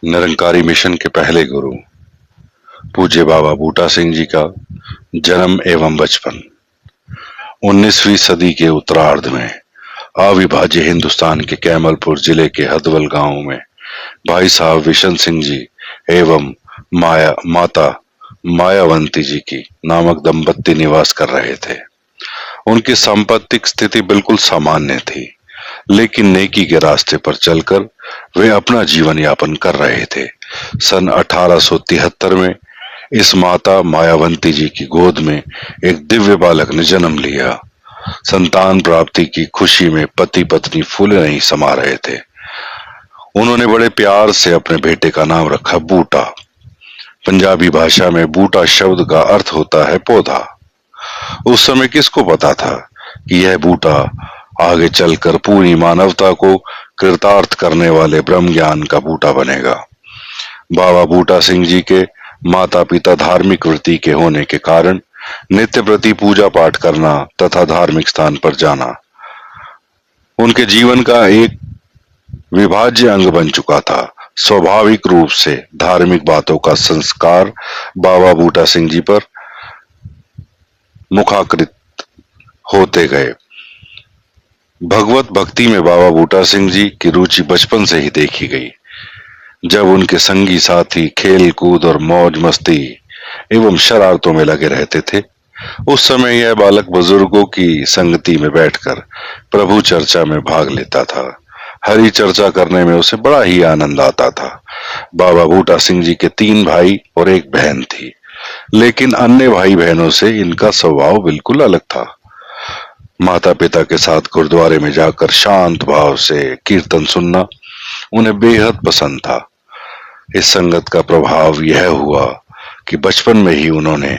Nirankari mission के पहले गुरु पूज्य बाबा बूटा सिंह जी का जन्म एवं बचपन। 19वीं सदी के उत्तरार्ध में अविभाज्य हिंदुस्तान के कैमलपुर जिले के हदवल गांव में भाई साहब विशन सिंह जी एवं माता मायावंती जी की नामक दंपत्ति निवास कर रहे थे। उनकी सांपत्तिक स्थिति बिल्कुल सामान्य थी, लेकिन नेकी के रास्ते पर चलकर वे अपना जीवन यापन कर रहे थे। सन 1873 में इस माता मायावंती जी की गोद में एक दिव्य बालक ने जन्म लिया। संतान प्राप्ति की खुशी में पति पत्नी फूले नहीं समा रहे थे। उन्होंने बड़े प्यार से अपने बेटे का नाम रखा बूटा। पंजाबी भाषा में बूटा शब्द का अर्थ होता है पौधा। उस समय किसको पता था कि यह बूटा आगे चलकर पूरी मानवता को कृतार्थ करने वाले ब्रह्म ज्ञान का बूटा बनेगा। बाबा बूटा सिंह जी के माता पिता धार्मिक वृत्ति के होने के कारण नित्य प्रति पूजा पाठ करना तथा धार्मिक स्थान पर जाना उनके जीवन का एक विभाज्य अंग बन चुका था। स्वाभाविक रूप से धार्मिक बातों का संस्कार बाबा बूटा सिंह जी पर मुखाकृत होते गए। भगवत भक्ति में बाबा बूटा सिंह जी की रुचि बचपन से ही देखी गई। जब उनके संगी साथी खेल कूद और मौज मस्ती एवं शरारतों में लगे रहते थे, उस समय यह बालक बुजुर्गों की संगति में बैठकर प्रभु चर्चा में भाग लेता था। हरि चर्चा करने में उसे बड़ा ही आनंद आता था। बाबा बूटा सिंह जी के 3 भाई और 1 बहन थी, लेकिन अन्य भाई बहनों से इनका स्वभाव बिल्कुल अलग था। माता पिता के साथ गुरुद्वारे में जाकर शांत भाव से कीर्तन सुनना उन्हें बेहद पसंद था। इस संगत का प्रभाव यह हुआ कि बचपन में ही उन्होंने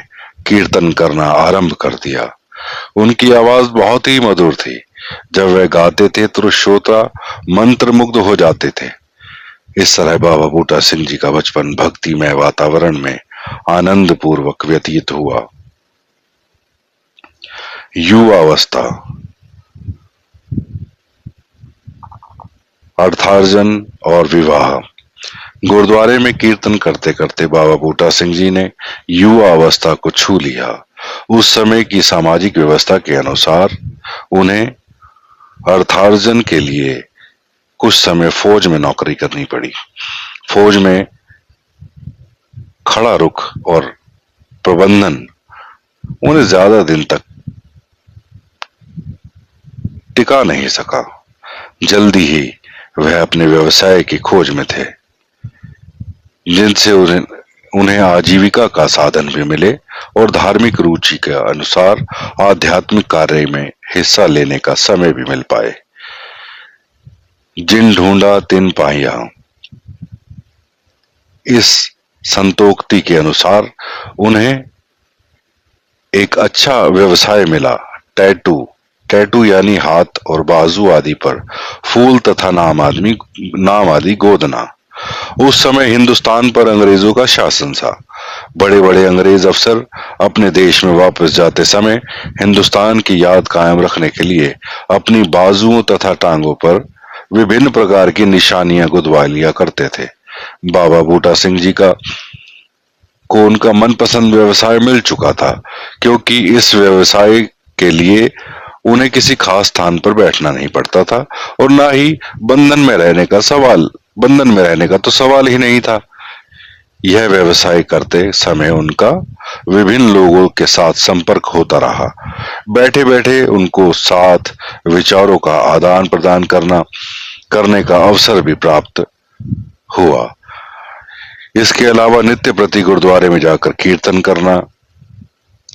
कीर्तन करना आरंभ कर दिया। उनकी आवाज बहुत ही मधुर थी। जब वे गाते थे तो श्रोता मंत्रमुग्ध हो जाते थे। इस तरह बाबा बूटा सिंह जी का बचपन भक्तिमय वातावरण में आनंद पूर्वक व्यतीत हुआ। युवावस्था, अर्थार्जन और विवाह। गुरुद्वारे में कीर्तन करते करते बाबा बूटा सिंह जी ने युवा अवस्था को छू लिया। उस समय की सामाजिक व्यवस्था के अनुसार उन्हें अर्थार्जन के लिए कुछ समय फौज में नौकरी करनी पड़ी। फौज में खड़ा रुख और प्रबंधन उन्हें ज्यादा दिन तक टिका नहीं सका। जल्दी ही वह अपने व्यवसाय की खोज में थे, जिनसे उन्हें आजीविका का साधन भी मिले और धार्मिक रुचि के अनुसार आध्यात्मिक कार्य में हिस्सा लेने का समय भी मिल पाए। जिन ढूंढा तिन पाया, इस संतोक्ति के अनुसार उन्हें एक अच्छा व्यवसाय मिला। टैटू यानी हाथ और बाजू आदि पर फूल तथा नाम आदि गोदना। उस समय हिंदुस्तान पर अंग्रेजों का शासन था। बड़े बड़े अंग्रेज अफसर अपने देश में वापस जाते समय हिंदुस्तान की याद कायम रखने के लिए अपनी बाजुओं तथा टांगों पर विभिन्न प्रकार की निशानियां गुदवा लिया करते थे। बाबा बूटा सिंह जी को उनका मनपसंद व्यवसाय मिल चुका था, क्योंकि इस व्यवसाय के लिए उन्हें किसी खास स्थान पर बैठना नहीं पड़ता था और ना ही बंधन में रहने का तो सवाल ही नहीं था। यह व्यवसाय करते समय उनका विभिन्न लोगों के साथ संपर्क होता रहा। बैठे बैठे उनको साथ विचारों का आदान प्रदान करने का अवसर भी प्राप्त हुआ। इसके अलावा नित्य प्रति गुरुद्वारे में जाकर कीर्तन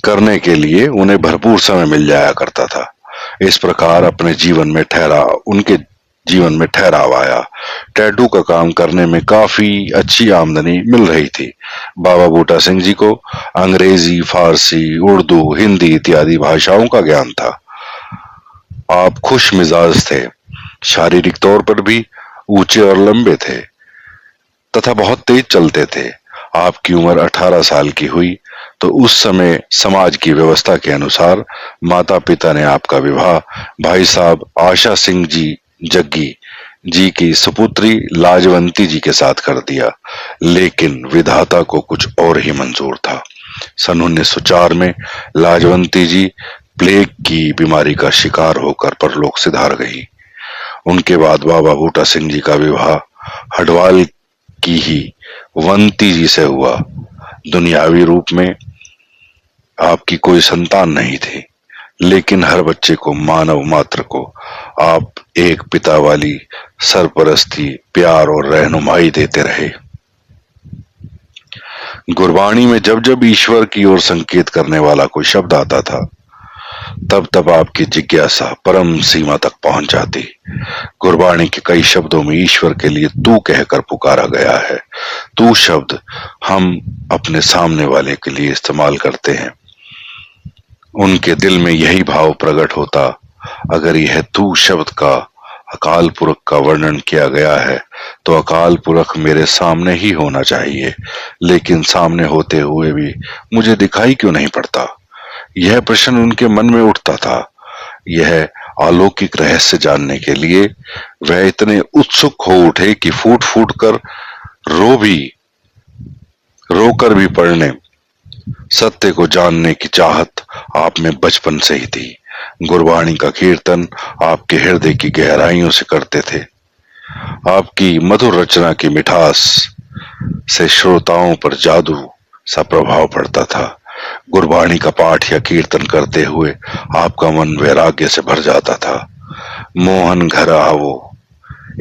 करने के लिए उन्हें भरपूर समय मिल जाया करता था। इस प्रकार उनके जीवन में ठहराव आया। टैटू का काम करने में काफी अच्छी आमदनी मिल रही थी। बाबा बूटा सिंह जी को अंग्रेजी, फारसी, उर्दू, हिंदी इत्यादि भाषाओं का ज्ञान था। आप खुश मिजाज थे, शारीरिक तौर पर भी ऊंचे और लंबे थे तथा बहुत तेज चलते थे। आपकी उम्र 18 साल की हुई तो उस समय समाज की व्यवस्था के अनुसार माता पिता ने आपका विवाह भाई साहब आशा सिंह जी जग्गी जी की सुपुत्री लाजवंती जी के साथ कर दिया, लेकिन विधाता को कुछ और ही मंजूर था। सन 1904 में लाजवंती जी प्लेग की बीमारी का शिकार होकर परलोक सिधार गई। उनके बाद बाबा बूटा सिंह जी का विवाह हडवाल की ही वंती जी से हुआ। दुनियावी रूप में आपकी कोई संतान नहीं थी, लेकिन हर बच्चे को, मानव मात्र को आप एक पिता वाली सरपरस्ती, प्यार और रहनुमाई देते रहे। गुरबाणी में जब जब ईश्वर की ओर संकेत करने वाला कोई शब्द आता था, तब तब आपकी जिज्ञासा परम सीमा तक पहुंच जाती। गुरबाणी के कई शब्दों में ईश्वर के लिए तू कहकर पुकारा गया है। तू शब्द हम अपने सामने वाले के लिए इस्तेमाल करते हैं। उनके दिल में यही भाव प्रकट होता। अगर यह तू शब्द का अकाल पुरख का वर्णन किया गया है, तो अकाल पुरख मेरे सामने ही होना चाहिए, लेकिन सामने होते हुए भी मुझे दिखाई क्यों नहीं पड़ता? यह प्रश्न उनके मन में उठता था। यह अलौकिक रहस्य जानने के लिए वह इतने उत्सुक हो उठे कि फूट फूट कर रोकर भी पढ़ने, सत्य को जानने की चाहत आप में बचपन से ही थी। गुरबाणी का कीर्तन आपके हृदय की गहराइयों से करते थे। आपकी मधुर रचना की मिठास से श्रोताओं पर जादू सा प्रभाव पड़ता था। गुरबाणी का पाठ या कीर्तन करते हुए आपका मन वैराग्य से भर जाता था। मोहन घर आवो।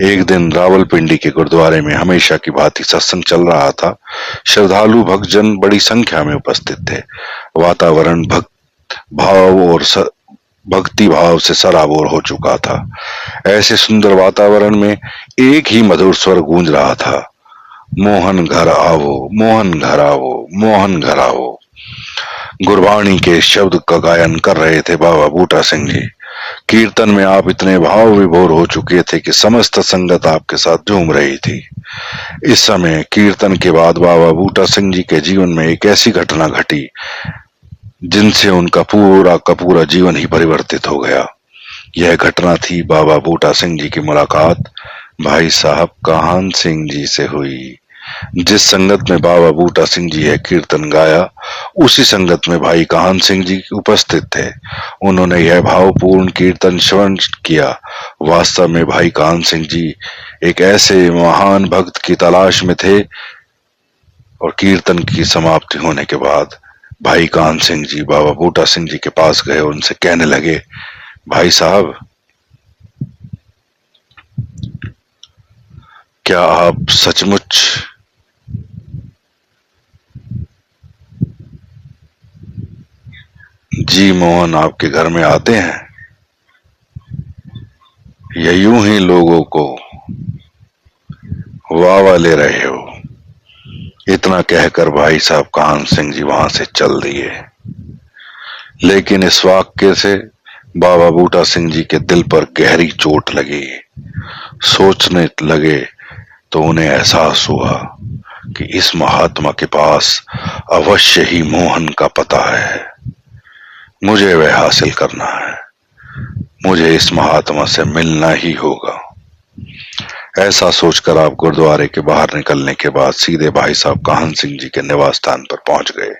एक दिन रावलपिंडी के गुरुद्वारे में हमेशा की भांति सत्संग चल रहा था। श्रद्धालु भक्तजन बड़ी संख्या में उपस्थित थे। वातावरण भक्ति भाव से सराबोर हो चुका था। ऐसे सुंदर वातावरण में एक ही मधुर स्वर गूंज रहा था, मोहन घर आवो, मोहन घर आवो, मोहन घर आवो। गुरबाणी के शब्द का गायन कर रहे थे बाबा बूटा सिंह जी। कीर्तन में आप इतने भाव विभोर हो चुके थे कि समस्त संगत आपके साथ झूम रही थी। इस समय कीर्तन के बाद बाबा बूटा सिंह जी के जीवन में एक ऐसी घटना घटी जिनसे उनका पूरा का पूरा जीवन ही परिवर्तित हो गया। यह घटना थी बाबा बूटा सिंह जी की मुलाकात भाई साहब काहन सिंह जी से हुई। जिस संगत में बाबा बूटा सिंह जी यह कीर्तन गाया, उसी संगत में भाई काहन सिंह जी उपस्थित थे। उन्होंने यह भावपूर्ण कीर्तन श्रवण किया। वास्तव में भाई काहन सिंह जी एक ऐसे महान भक्त की तलाश में थे, और कीर्तन की समाप्ति होने के बाद भाई काहन सिंह जी बाबा बूटा सिंह जी के पास गए और उनसे कहने लगे, भाई साहब, क्या आप सचमुच जी मोहन आपके घर में आते हैं, या यूं ही लोगों को वाह ले रहे हो? इतना कहकर भाई साहब काहन सिंह जी वहां से चल दिए। लेकिन इस वाक्य से बाबा बूटा सिंह जी के दिल पर गहरी चोट लगी। सोचने लगे तो उन्हें एहसास हुआ कि इस महात्मा के पास अवश्य ही मोहन का पता है। मुझे वह हासिल करना है। मुझे इस महात्मा से मिलना ही होगा। ऐसा सोचकर आप गुरुद्वारे के बाहर निकलने के बाद सीधे भाई साहब काहन सिंह जी के निवास स्थान पर पहुंच गए।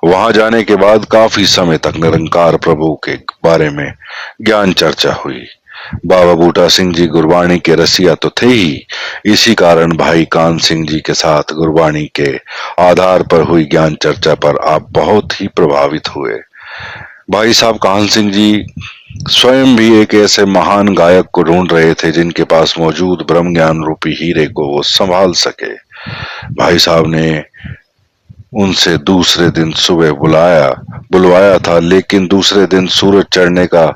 वहां जाने के बाद काफी समय तक निरंकार प्रभु के बारे में ज्ञान चर्चा हुई। बाबा बूटा सिंह जी गुरबाणी के रसिया तो थे ही, इसी कारण भाई काहन सिंह जी के साथ गुरबाणी के आधार पर हुई ज्ञान चर्चा पर आप बहुत ही प्रभावित हुए। भाई साहब काहन सिंह जी स्वयं भी एक ऐसे महान गायक को ढूंढ रहे थे जिनके पास मौजूद ब्रह्म ज्ञान रूपी हीरे को वो संभाल सके। भाई साहब ने उनसे दूसरे दिन सुबह बुलवाया था, लेकिन दूसरे दिन सूरज चढ़ने का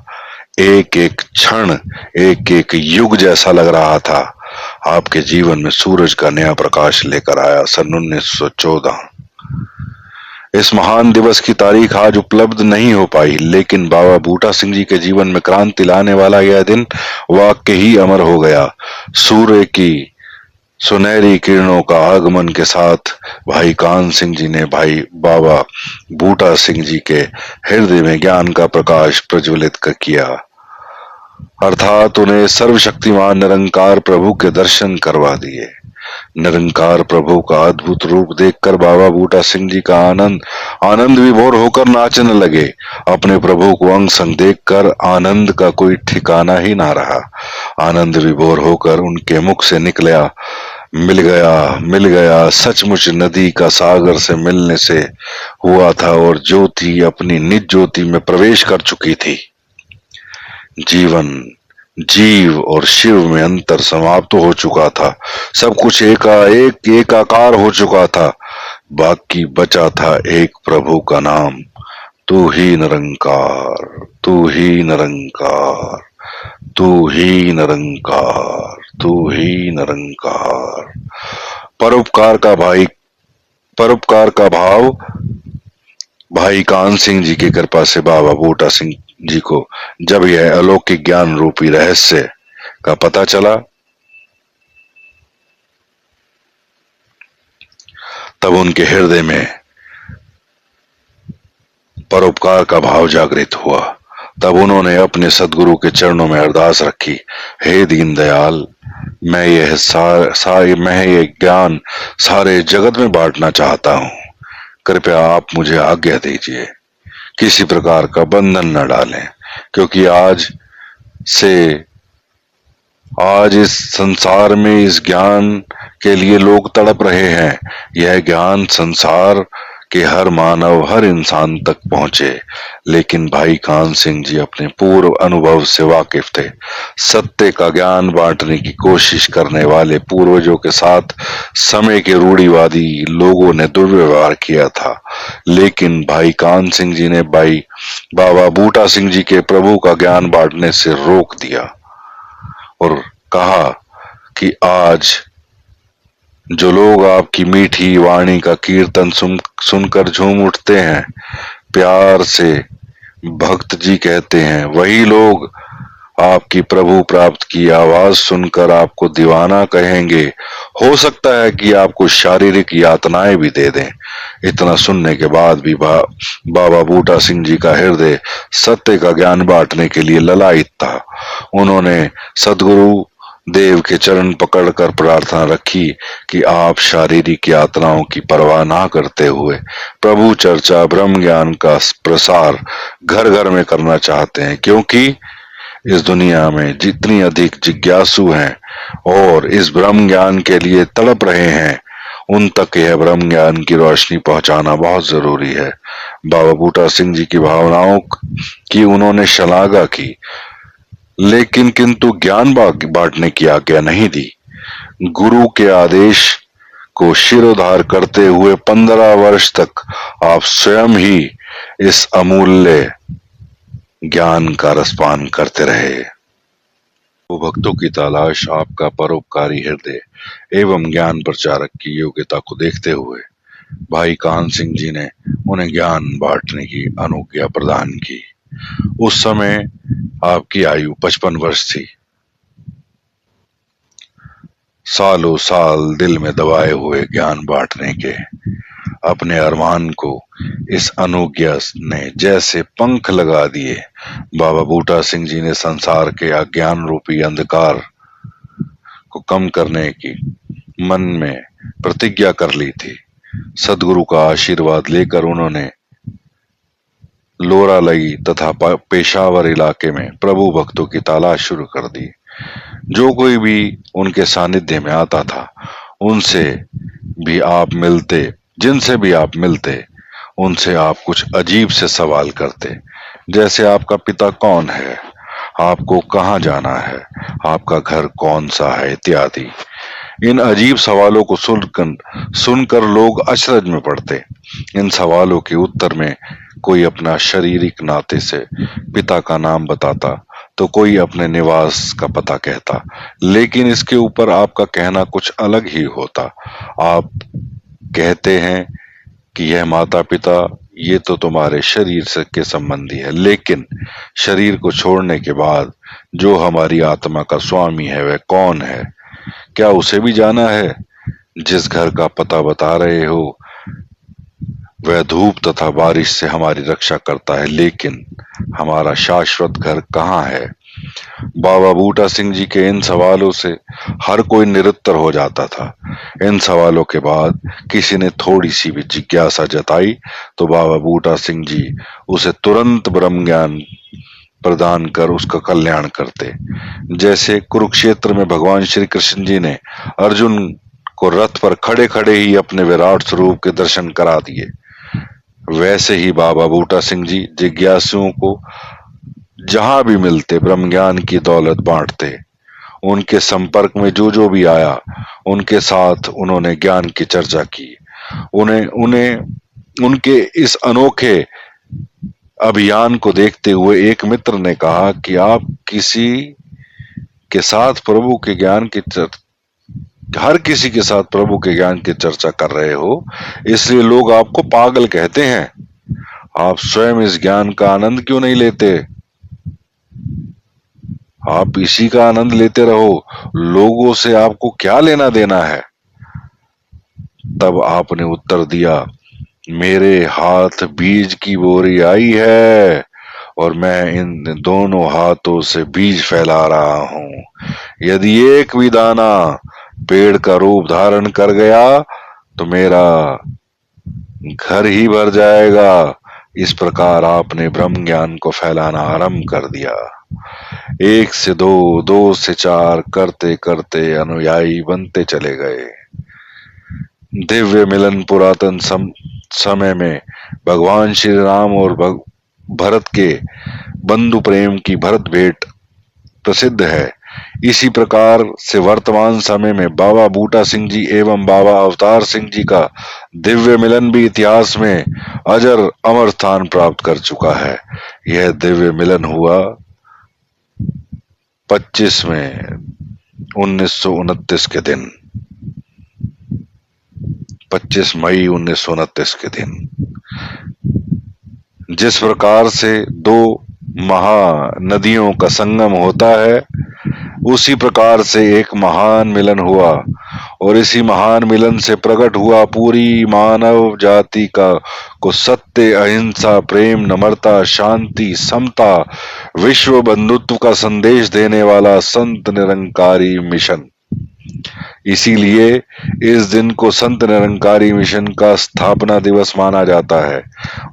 एक एक क्षण एक एक युग जैसा लग रहा था। आपके जीवन में सूरज का नया प्रकाश लेकर आया सन 1914। इस महान दिवस की तारीख आज उपलब्ध नहीं हो पाई, लेकिन बाबा बूटा सिंह जी के जीवन में क्रांति लाने वाला यह दिन वाकई ही अमर हो गया। सूर्य की सुनहरी किरणों का आगमन के साथ भाई काहन सिंह जी ने भाई बाबा बूटा सिंह जी के हृदय में ज्ञान का प्रकाश प्रज्वलित किया। अर्थात उन्हें सर्वशक्तिमान निरंकार प्रभु के दर्शन करवा दिए। निरंकार प्रभु का अद्भुत रूप देखकर बाबा बूटा सिंह जी का आनंद आनंद विभोर होकर नाचने लगे। अपने प्रभु को अंग संग देखकर आनंद का कोई ठिकाना ही ना रहा। आनंद विभोर होकर उनके मुख से निकला, मिल गया, सचमुच नदी का सागर से मिलने से हुआ था और ज्योति अपनी निज ज्योति में प्रवेश कर चुकी थी। जीवन, जीव और शिव में अंतर समाप्त हो चुका था। सब कुछ एकाएक एकाकार हो चुका था। बाकी बचा था एक प्रभु का नाम, तू ही निरंकार, तू ही निरंकार, तू ही निरंकार, तू ही निरंकार। परोपकार का भाव भाई कान सिंह जी की कृपा से बाबा बूटा सिंह जी को जब यह अलौकिक ज्ञान रूपी रहस्य का पता चला, तब उनके हृदय में परोपकार का भाव जागृत हुआ। तब उन्होंने अपने सदगुरु के चरणों में अरदास रखी, हे दीनदयाल, मैं ये ज्ञान सारे जगत में बांटना चाहता हूँ। कृपया आप मुझे आज्ञा दीजिए। किसी प्रकार का बंधन न डालें, क्योंकि आज इस संसार में इस ज्ञान के लिए लोग तड़प रहे हैं। यह ज्ञान संसार के हर मानव, हर इंसान तक पहुंचे। लेकिन भाई कान सिंह जी अपने पूर्व अनुभव से वाकिफ थे। सत्य का ज्ञान बांटने की कोशिश करने वाले पूर्वजों के साथ समय के रूढ़िवादी लोगों ने दुर्व्यवहार किया था। लेकिन भाई कान सिंह जी ने बाबा बूटा सिंह जी के प्रभु का ज्ञान बांटने से रोक दिया और कहा कि आज जो लोग आपकी मीठी वाणी का कीर्तन सुनकर झूम उठते हैं, प्यार से भक्त जी कहते हैं, वही लोग आपकी प्रभु प्राप्त की आवाज सुनकर आपको दीवाना कहेंगे। हो सकता है कि आपको शारीरिक यातनाएं भी दे दें। इतना सुनने के बाद भी बाबा बूटा सिंह जी का हृदय सत्य का ज्ञान बांटने के लिए ललायित था। उन्होंने सदगुरु देव के चरण पकड़कर प्रार्थना रखी कि आप शारीरिक यातनाओं की परवाह ना करते हुए प्रभु चर्चा ब्रह्म ज्ञान का प्रसार घर घर में करना चाहते हैं, क्योंकि इस दुनिया में जितनी अधिक जिज्ञासु हैं और इस ब्रह्म ज्ञान के लिए तड़प रहे हैं, उन तक यह ब्रह्म ज्ञान की रोशनी पहुंचाना बहुत जरूरी है। बाबा बूटा सिंह जी की भावनाओं की उन्होंने शलाघा की, लेकिन किंतु ज्ञान बांटने की आज्ञा नहीं दी। गुरु के आदेश को शिरोधार करते हुए 15 वर्ष तक आप स्वयं ही इस अमूल्य ज्ञान का रसपान करते रहे। वो भक्तों की तलाश आपका परोपकारी हृदय एवं ज्ञान प्रचारक की योग्यता को देखते हुए भाई कान सिंह जी ने उन्हें ज्ञान बांटने की अनुज्ञा प्रदान की। उस समय आपकी आयु 55 वर्ष थी। सालों साल दिल में दबाए हुए ज्ञान बांटने के अपने अरमान को इस अनुज्ञा ने जैसे पंख लगा दिए। बाबा बूटा सिंह जी ने संसार के अज्ञान रूपी अंधकार को कम करने की मन में प्रतिज्ञा कर ली थी। सदगुरु का आशीर्वाद लेकर उन्होंने लोरालई तथा पेशावर इलाके में प्रभु भक्तों की तलाश शुरू कर दी। जो कोई भी उनके सानिध्य में आता था, जिनसे भी आप मिलते, उनसे आप कुछ अजीब से सवाल करते, जैसे आपका पिता कौन है, आपको कहाँ जाना है, आपका घर कौन सा है, इत्यादि। इन अजीब सवालों को सुनकर लोग अचरज में पड़ते। इन सवालों के उत्तर में कोई अपना शारीरिक नाते से पिता का नाम बताता, तो कोई अपने निवास का पता कहता, लेकिन इसके ऊपर आपका कहना कुछ अलग ही होता। आप कहते हैं कि यह माता पिता ये तो तुम्हारे शरीर से के संबंधी है, लेकिन शरीर को छोड़ने के बाद जो हमारी आत्मा का स्वामी है वह कौन है? क्या उसे भी जाना है? जिस घर का पता बता रहे हो वह धूप तथा बारिश से हमारी रक्षा करता है, लेकिन हमारा शाश्वत घर कहाँ है? बाबा बूटा सिंह जी के इन सवालों से हर कोई निरुत्तर हो जाता था। इन सवालों के बाद किसी ने थोड़ी सी भी जिज्ञासा जताई तो बाबा बूटा सिंह जी उसे तुरंत ब्रह्म ज्ञान प्रदान कर उसका कल्याण करते। जैसे कुरुक्षेत्र में भगवान श्री कृष्ण जी ने अर्जुन को रथ पर खड़े खड़े ही अपने विराट स्वरूप के दर्शन करा दिए, वैसे ही बाबा बूटा सिंह जी जिज्ञासुओं को जहां भी मिलते ब्रह्म ज्ञान की दौलत बांटते। उनके संपर्क में जो जो भी आया उनके साथ उन्होंने ज्ञान की चर्चा की। उन्हें उन्हें उनके इस अनोखे अभियान को देखते हुए एक मित्र ने कहा कि आप किसी के साथ प्रभु के ज्ञान की हर किसी के साथ प्रभु के ज्ञान की चर्चा कर रहे हो, इसलिए लोग आपको पागल कहते हैं। आप स्वयं इस ज्ञान का आनंद क्यों नहीं लेते? आप इसी का आनंद लेते रहो, लोगों से आपको क्या लेना देना है? तब आपने उत्तर दिया, मेरे हाथ बीज की बोरी आई है और मैं इन दोनों हाथों से बीज फैला रहा हूं। यदि एक भी दाना पेड़ का रूप धारण कर गया तो मेरा घर ही भर जाएगा। इस प्रकार आपने ब्रह्म ज्ञान को फैलाना आरंभ कर दिया। एक से दो, दो से चार करते करते अनुयायी बनते चले गए। दिव्य मिलन पुरातन समय में भगवान श्री राम और भरत के बंधु प्रेम की भरत भेंट प्रसिद्ध है। इसी प्रकार से वर्तमान समय में बाबा बूटा सिंह जी एवं बाबा अवतार सिंह जी का दिव्य मिलन भी इतिहास में अजर अमर स्थान प्राप्त कर चुका है। यह दिव्य मिलन हुआ 25 में 1929 के दिन, 25 मई 1929 के दिन। जिस प्रकार से दो महानदियों का संगम होता है, उसी प्रकार से एक महान मिलन हुआ और इसी महान मिलन से प्रकट हुआ पूरी मानव जाति का को सत्य, अहिंसा, प्रेम, नम्रता, शांति, समता, विश्व बंधुत्व का संदेश देने वाला संत निरंकारी मिशन। इसीलिए इस दिन को संत निरंकारी मिशन का स्थापना दिवस माना जाता है।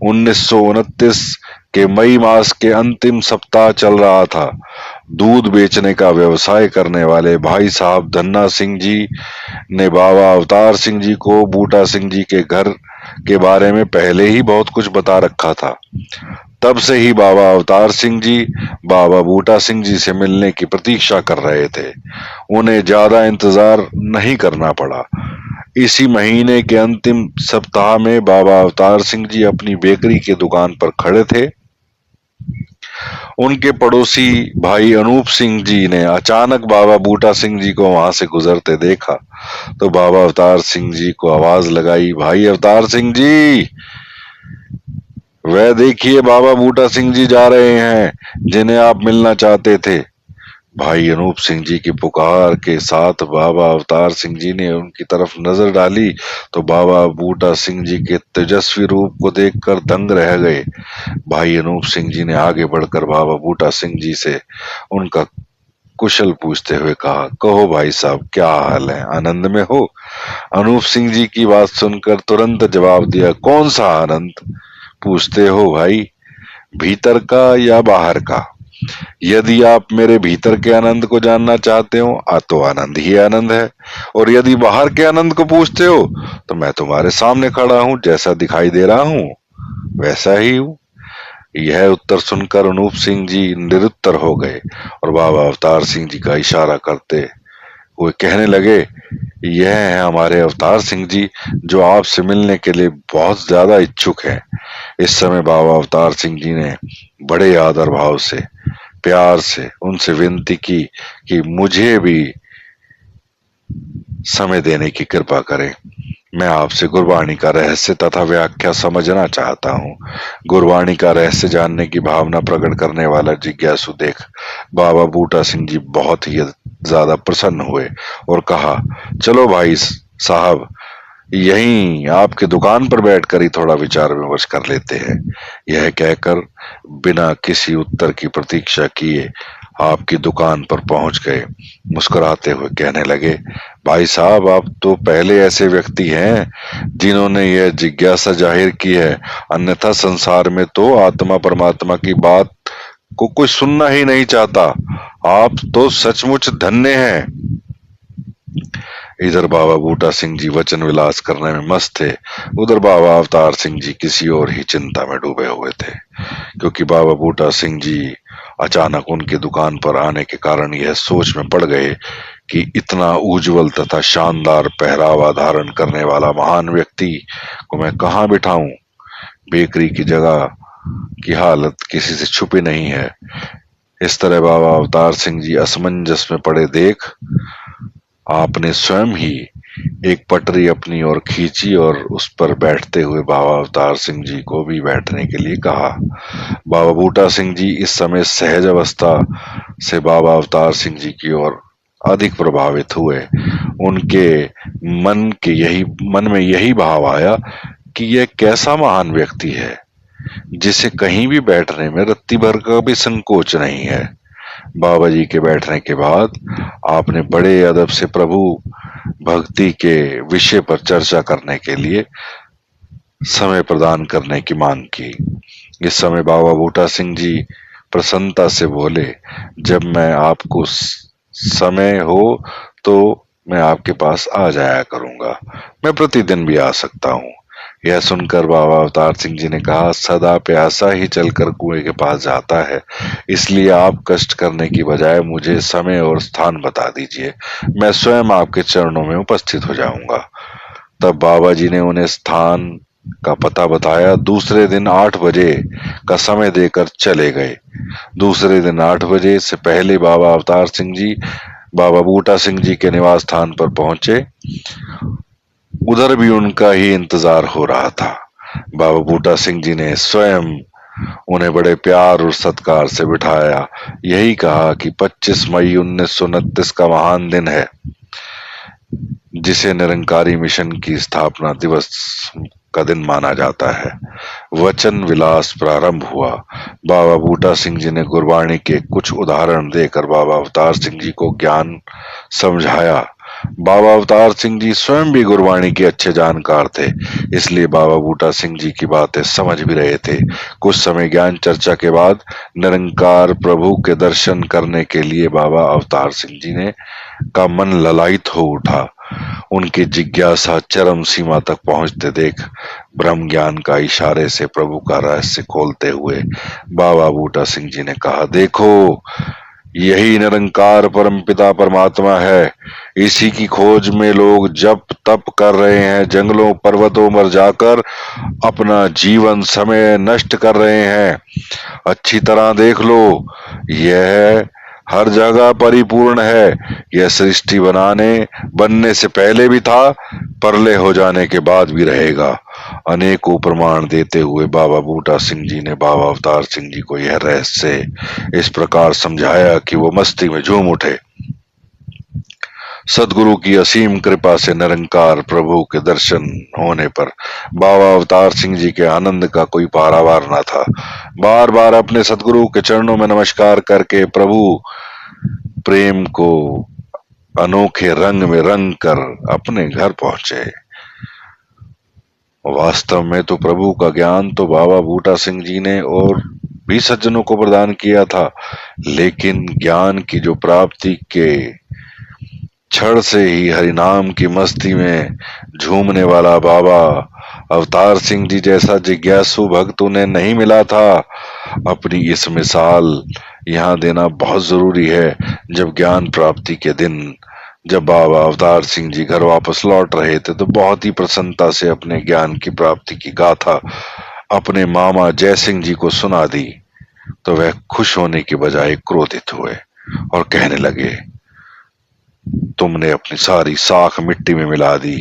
1929 के मई मास के अंतिम सप्ताह चल रहा था। दूध बेचने का व्यवसाय करने वाले भाई साहब धन्ना सिंह जी ने बाबा अवतार सिंह जी को बूटा सिंह जी के घर के बारे में पहले ही बहुत कुछ बता रखा था। तब से ही बाबा अवतार सिंह जी बाबा बूटा सिंह जी से मिलने की प्रतीक्षा कर रहे थे। उन्हें ज्यादा इंतजार नहीं करना पड़ा। इसी महीने के अंतिम सप्ताह में बाबा अवतार सिंह जी अपनी बेकरी की दुकान पर खड़े थे। उनके पड़ोसी भाई अनूप सिंह जी ने अचानक बाबा बूटा सिंह जी को वहां से गुजरते देखा तो बाबा अवतार सिंह जी को आवाज लगाई, भाई अवतार सिंह जी, वह देखिए बाबा बूटा सिंह जी जा रहे हैं जिन्हें आप मिलना चाहते थे। भाई अनूप सिंह जी की पुकार के साथ बाबा अवतार सिंह जी ने उनकी तरफ नजर डाली तो बाबा बूटा सिंह जी के तेजस्वी रूप को देखकर दंग रह गए। भाई अनूप सिंह जी ने आगे बढ़कर बाबा बूटा सिंह जी से उनका कुशल पूछते हुए कहा, कहो भाई साहब, क्या हाल है, आनंद में हो? अनूप सिंह जी की बात सुनकर तुरंत जवाब दिया, कौन सा आनंद पूछते हो भाई, भीतर का या बाहर का? यदि आप मेरे भीतर के आनंद को जानना चाहते हो तो आनंद ही आनंद है, और यदि बाहर के आनंद को पूछते हो तो मैं तुम्हारे सामने खड़ा हूं, जैसा दिखाई दे रहा हूं वैसा ही हूं। यह उत्तर सुनकर अनूप सिंह जी निरुत्तर हो गए और बाबा अवतार सिंह जी का इशारा करते हुए कहने लगे, यह है हमारे अवतार सिंह जी जो आपसे मिलने के लिए बहुत ज्यादा इच्छुक हैं। इस समय बाबा अवतार सिंह जी ने बड़े आदर भाव से, प्यार से उनसे विनती की कि मुझे भी समय देने की कृपा करें। मैं आपसे गुरबाणी का रहस्य तथा व्याख्या समझना चाहता हूँ। गुरबाणी का रहस्य जानने की भावना प्रकट करने वाला जिज्ञासु देख बाबा बूटा सिंह जी बहुत ही ज्यादा प्रसन्न हुए और कहा, चलो भाई साहब, यहीं आपकी दुकान पर बैठकर ही थोड़ा विचार विमर्श कर लेते हैं। यह कहकर बिना किसी उत्तर की प्रतीक्षा किए आपकी दुकान पर पहुंच गए। मुस्कुराते हुए कहने लगे, भाई साहब, आप तो पहले ऐसे व्यक्ति हैं जिन्होंने यह जिज्ञासा जाहिर की है। अन्यथा संसार में तो आत्मा परमात्मा की बात को कोई सुनना ही नहीं चाहता। आप तो सचमुच धन्य हैं। इधर बाबा बूटा सिंह जी वचन विलास करने में मस्त थे, उधर बाबा अवतार सिंह जी किसी और ही चिंता में डूबे हुए थे, क्योंकि बाबा बूटा सिंह जी अचानक उनकी दुकान पर आने के कारण यह सोच में पड़ गए कि इतना उज्जवल तथा शानदार पहरावा धारण करने वाला महान व्यक्ति को मैं कहाँ बिठाऊं। बेकरी की जगह की हालत किसी से छुपी नहीं है। इस तरह बाबा अवतार सिंह जी असमंजस में पड़े देख आपने स्वयं ही एक पटरी अपनी ओर खींची और उस पर बैठते हुए बाबा अवतार सिंह जी को भी बैठने के लिए कहा। बाबा बूटा सिंह जी इस समय सहज अवस्था से बाबा अवतार सिंह जी की ओर अधिक प्रभावित हुए। उनके मन में यही भाव आया कि यह कैसा महान व्यक्ति है जिसे कहीं भी बैठने में रत्ती भर का भी संकोच नहीं है। बाबा जी के बैठने के बाद आपने बड़े अदब से प्रभु भक्ति के विषय पर चर्चा करने के लिए समय प्रदान करने की मांग की। इस समय बाबा बूटा सिंह जी प्रसन्नता से बोले, जब मैं आपको समय हो तो मैं आपके पास आ जाया करूंगा। मैं प्रतिदिन भी आ सकता हूँ। यह सुनकर बाबा अवतार सिंह जी ने कहा, सदा प्यासा ही चलकर कुएं के पास जाता है, इसलिए आप कष्ट करने की बजाय मुझे समय और स्थान बता दीजिए, मैं स्वयं आपके चरणों में उपस्थित हो जाऊंगा। तब बाबा जी ने उन्हें स्थान का पता बताया। दूसरे दिन 8 बजे का समय देकर चले गए। दूसरे दिन 8 बजे से पहले बाबा अवतार सिंह जी बाबा बूटा सिंह जी के निवास स्थान पर पहुंचे। उधर भी उनका ही इंतजार हो रहा था। बाबा बूटा सिंह जी ने स्वयं उन्हें बड़े प्यार और सत्कार से बिठाया। यही कहा कि 25 मई 1929 का महान दिन है, जिसे निरंकारी मिशन की स्थापना दिवस का दिन माना जाता है। वचन विलास प्रारंभ हुआ। बाबा बूटा सिंह जी ने गुरबाणी के कुछ उदाहरण देकर बाबा अवतार सिंह जी को ज्ञान समझाया। बाबा अवतार सिंह जी स्वयं भी गुरबाणी के अच्छे जानकार थे, इसलिए बाबा बूटा सिंह जी की बातें समझ भी रहे थे। कुछ समय ज्ञान चर्चा के बाद निरंकार प्रभु के दर्शन करने के लिए बाबा अवतार सिंह जी ने का मन ललायित हो उठा। उनकी जिज्ञासा चरम सीमा तक पहुंचते देख ब्रह्म ज्ञान का इशारे से प्रभु का रहस्य खोलते हुए बाबा बूटा सिंह जी ने कहा, देखो, यही निरंकार परमपिता परमात्मा है। इसी की खोज में लोग जप तप कर रहे हैं, जंगलों पर्वतों पर जाकर अपना जीवन समय नष्ट कर रहे हैं। अच्छी तरह देख लो, यह हर जगह परिपूर्ण है। यह सृष्टि बनने से पहले भी था, प्रलय हो जाने के बाद भी रहेगा। अनेकों प्रमाण देते हुए बाबा बूटा सिंह जी ने बाबा अवतार सिंह जी को यह रहस्य इस प्रकार समझाया कि वो मस्ती में झूम उठे। सदगुरु की असीम कृपा से निरंकार प्रभु के दर्शन होने पर बाबा अवतार सिंह जी के आनंद का कोई पारावार न था। बार बार अपने सदगुरु के चरणों में नमस्कार करके प्रभु प्रेम को अनोखे रंग में रंग कर अपने घर पहुंचे। वास्तव में तो प्रभु का ज्ञान तो बाबा बूटा सिंह जी ने और भी सज्जनों को प्रदान किया था, लेकिन ज्ञान की जो प्राप्ति के क्षण से ही हरिनाम की मस्ती में झूमने वाला बाबा अवतार सिंह जी जैसा जिज्ञासु भक्त उन्हें नहीं मिला था। अपनी इस मिसाल यहाँ देना बहुत जरूरी है। जब ज्ञान प्राप्ति के दिन जब बाबा अवतार सिंह जी घर वापस लौट रहे थे तो बहुत ही प्रसन्नता से अपने ज्ञान की प्राप्ति की गाथा अपने मामा जय सिंह जी को सुना दी, तो वह खुश होने की बजाय क्रोधित हुए और कहने लगे, तुमने अपनी सारी साख मिट्टी में मिला दी।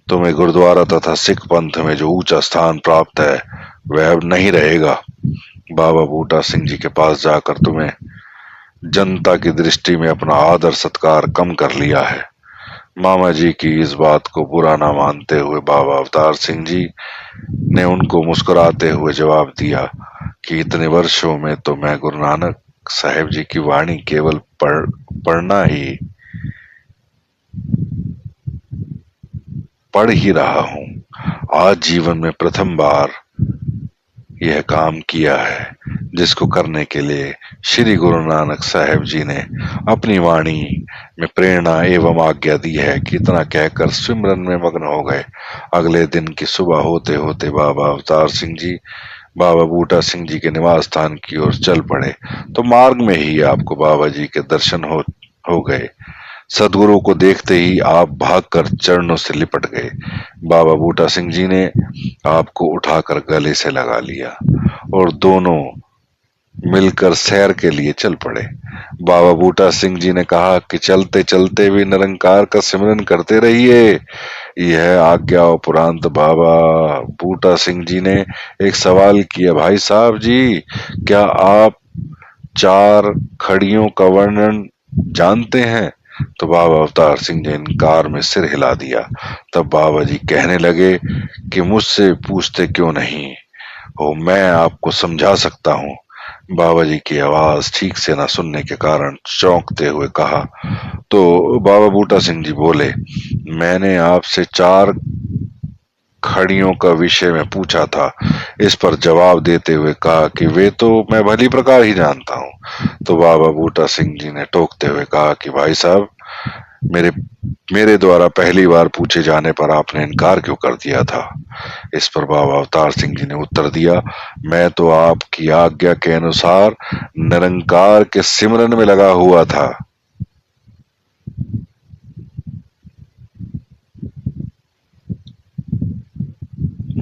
तुम्हें गुरुद्वारा तथा सिख पंथ में जो ऊंचा स्थान प्राप्त है वह अब नहीं रहेगा। बाबा बूटा सिंह जी के पास जाकर तुम्हें जनता की दृष्टि में अपना आदर सत्कार कम कर लिया है। मामा जी की इस बात को बुरा ना मानते हुए बाबा अवतार सिंह जी ने उनको मुस्कुराते हुए जवाब दिया कि इतने वर्षों में तो मैं गुरु नानक साहेब जी की वाणी केवल पढ़ ही रहा हूँ। आज जीवन में प्रथम बार यह काम किया है जिसको करने के लिए श्री गुरु नानक साहेब जी ने अपनी वाणी में प्रेरणा एवं आज्ञा दी है कि इतना कहकर सिमरन में मग्न हो गए। अगले दिन की सुबह होते होते बाबा अवतार सिंह जी बाबा बूटा सिंह जी के निवास स्थान की ओर चल पड़े तो मार्ग में ही आपको बाबा जी के दर्शन हो गए। सदगुरु को देखते ही आप भागकर चरणों से लिपट गए। बाबा बूटा सिंह जी ने आपको उठाकर गले से लगा लिया और दोनों मिलकर सैर के लिए चल पड़े। बाबा बूटा सिंह जी ने कहा कि चलते चलते भी निरंकार का सिमरन करते रहिए। यह आज्ञा उपरांत बाबा बूटा सिंह जी ने एक सवाल किया, भाई साहब जी, क्या आप चार खड़ियों का वर्णन जानते हैं? तो बाबा अवतार सिंह ने इनकार में सिर हिला दिया। तब बाबा जी कहने लगे कि मुझसे पूछते क्यों नहीं हो, मैं आपको समझा सकता हूँ। बाबा जी की आवाज ठीक से न सुनने के कारण चौंकते हुए कहा। तो बाबा बूटा सिंह जी बोले, मैंने आपसे चार खड़ियों का विषय में पूछा था। इस पर जवाब देते हुए कहा कि वे तो मैं भली प्रकार ही जानता हूँ। तो बाबा बूटा सिंह जी ने टोकते हुए कहा कि भाई साहब, मेरे मेरे द्वारा पहली बार पूछे जाने पर आपने इनकार क्यों कर दिया था? इस पर बाबा अवतार सिंह जी ने उत्तर दिया, मैं तो आपकी आज्ञा के अनुसार निरंकार के सिमरन में लगा हुआ था।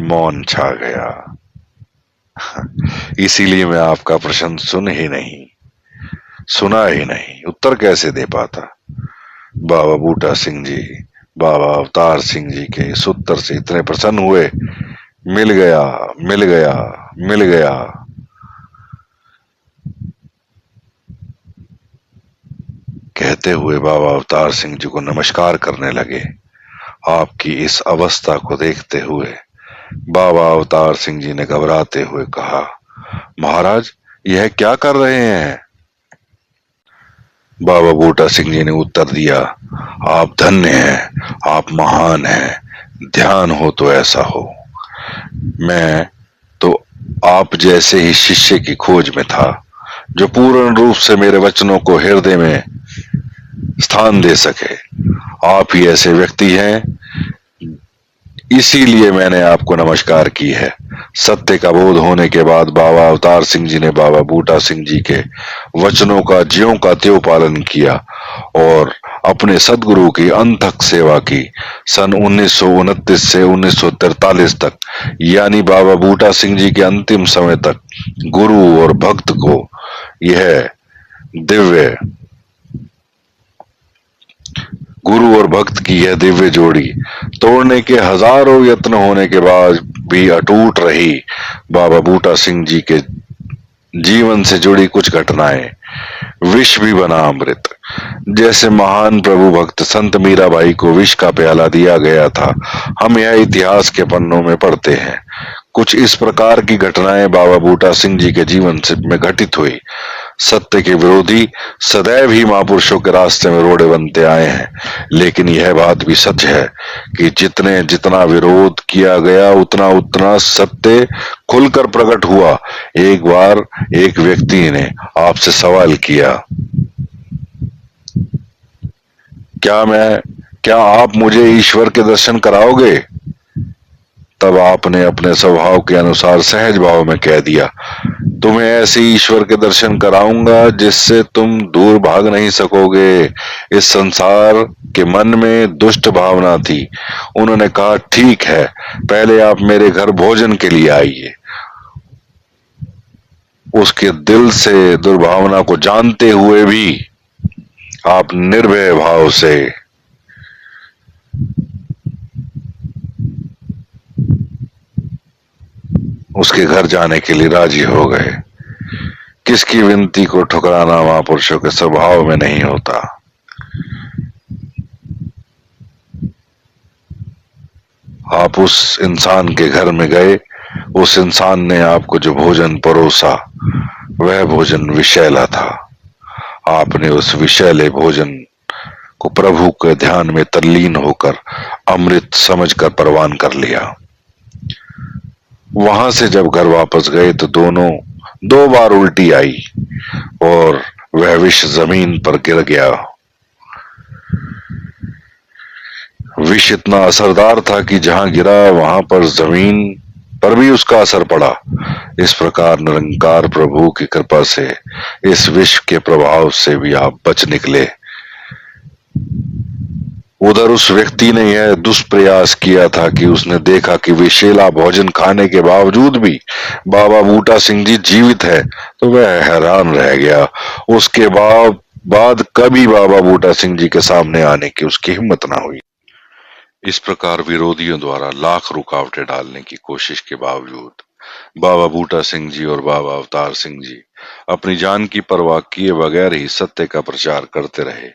मौन छा गया। इसीलिए मैं आपका प्रश्न सुना ही नहीं, उत्तर कैसे दे पाता। बाबा बूटा सिंह जी बाबा अवतार सिंह जी के इस उत्तर से इतने प्रसन्न हुए, मिल गया, मिल गया, मिल गया। कहते हुए बाबा अवतार सिंह जी को नमस्कार करने लगे। आपकी इस अवस्था को देखते हुए बाबा अवतार सिंह जी ने घबराते हुए कहा, महाराज, यह क्या कर रहे हैं? बाबा बूटा सिंह जी ने उत्तर दिया, आप धन्य हैं, आप महान हैं, ध्यान हो तो ऐसा हो। मैं तो आप जैसे ही शिष्य की खोज में था जो पूर्ण रूप से मेरे वचनों को हृदय में स्थान दे सके। आप ही ऐसे व्यक्ति हैं, इसीलिए मैंने आपको नमस्कार की है। सत्य का बोध होने के बाद बाबा अवतार सिंह जी ने बाबा बूटा सिंह जी के वचनों का ज्यों का त्यों पालन किया और अपने सदगुरु की अनथक सेवा की। सन 1929 से 1943 तक, यानी बाबा बूटा सिंह जी के अंतिम समय तक, गुरु और भक्त को यह दिव्य गुरु और भक्त की यह दिव्य जोड़ी तोड़ने के हजारों यत्न होने के बाद भी अटूट रही। बाबा बूटा सिंह जी के जीवन से जुड़ी कुछ घटनाएं विष भी बना अमृत। जैसे महान प्रभु भक्त संत मीराबाई को विष का प्याला दिया गया था, हम यह इतिहास के पन्नों में पढ़ते हैं। कुछ इस प्रकार की घटनाएं बाबा बूटा सिंह जी के जीवन से में घटित हुई। सत्य के विरोधी सदैव ही महापुरुषों के रास्ते में रोड़े बनते आए हैं, लेकिन यह बात भी सच है कि जितना विरोध किया गया उतना उतना सत्य खुलकर प्रकट हुआ। एक बार एक व्यक्ति ने आपसे सवाल किया, क्या आप मुझे ईश्वर के दर्शन कराओगे? तब आपने अपने स्वभाव के अनुसार सहज भाव में कह दिया, तुम्हें ऐसे ईश्वर के दर्शन कराऊंगा जिससे तुम दूर भाग नहीं सकोगे। इस संसार के मन में दुष्ट भावना थी। उन्होंने कहा, ठीक है, पहले आप मेरे घर भोजन के लिए आइए। उसके दिल से दुर्भावना को जानते हुए भी आप निर्भय भाव से उसके घर जाने के लिए राजी हो गए। किसकी विनती को ठुकराना महापुरुषों के स्वभाव में नहीं होता। आप उस इंसान के घर में गए, उस इंसान ने आपको जो भोजन परोसा वह भोजन विषैला था। आपने उस विषैले भोजन को प्रभु के ध्यान में तल्लीन होकर अमृत समझकर परवान कर लिया। वहां से जब घर वापस गए तो दोनों 2 बार उल्टी आई और वह विष जमीन पर गिर गया। विष इतना असरदार था कि जहां गिरा वहां पर जमीन पर भी उसका असर पड़ा। इस प्रकार निरंकार प्रभु की कृपा से इस विष के प्रभाव से भी आप बच निकले। उधर उस व्यक्ति ने यह दुष्प्रयास किया था कि उसने देखा कि विषैला भोजन खाने के बावजूद भी बाबा बूटा सिंह जी जीवित है, तो वह हैरान रह गया। उसके बाद कभी बाबा बूटा सिंह जी के सामने आने की उसकी हिम्मत ना हुई। इस प्रकार विरोधियों द्वारा लाख रुकावटें डालने की कोशिश के बावजूद बाबा बूटा सिंह जी और बाबा अवतार सिंह जी अपनी जान की परवाह किए बगैर ही सत्य का प्रचार करते रहे।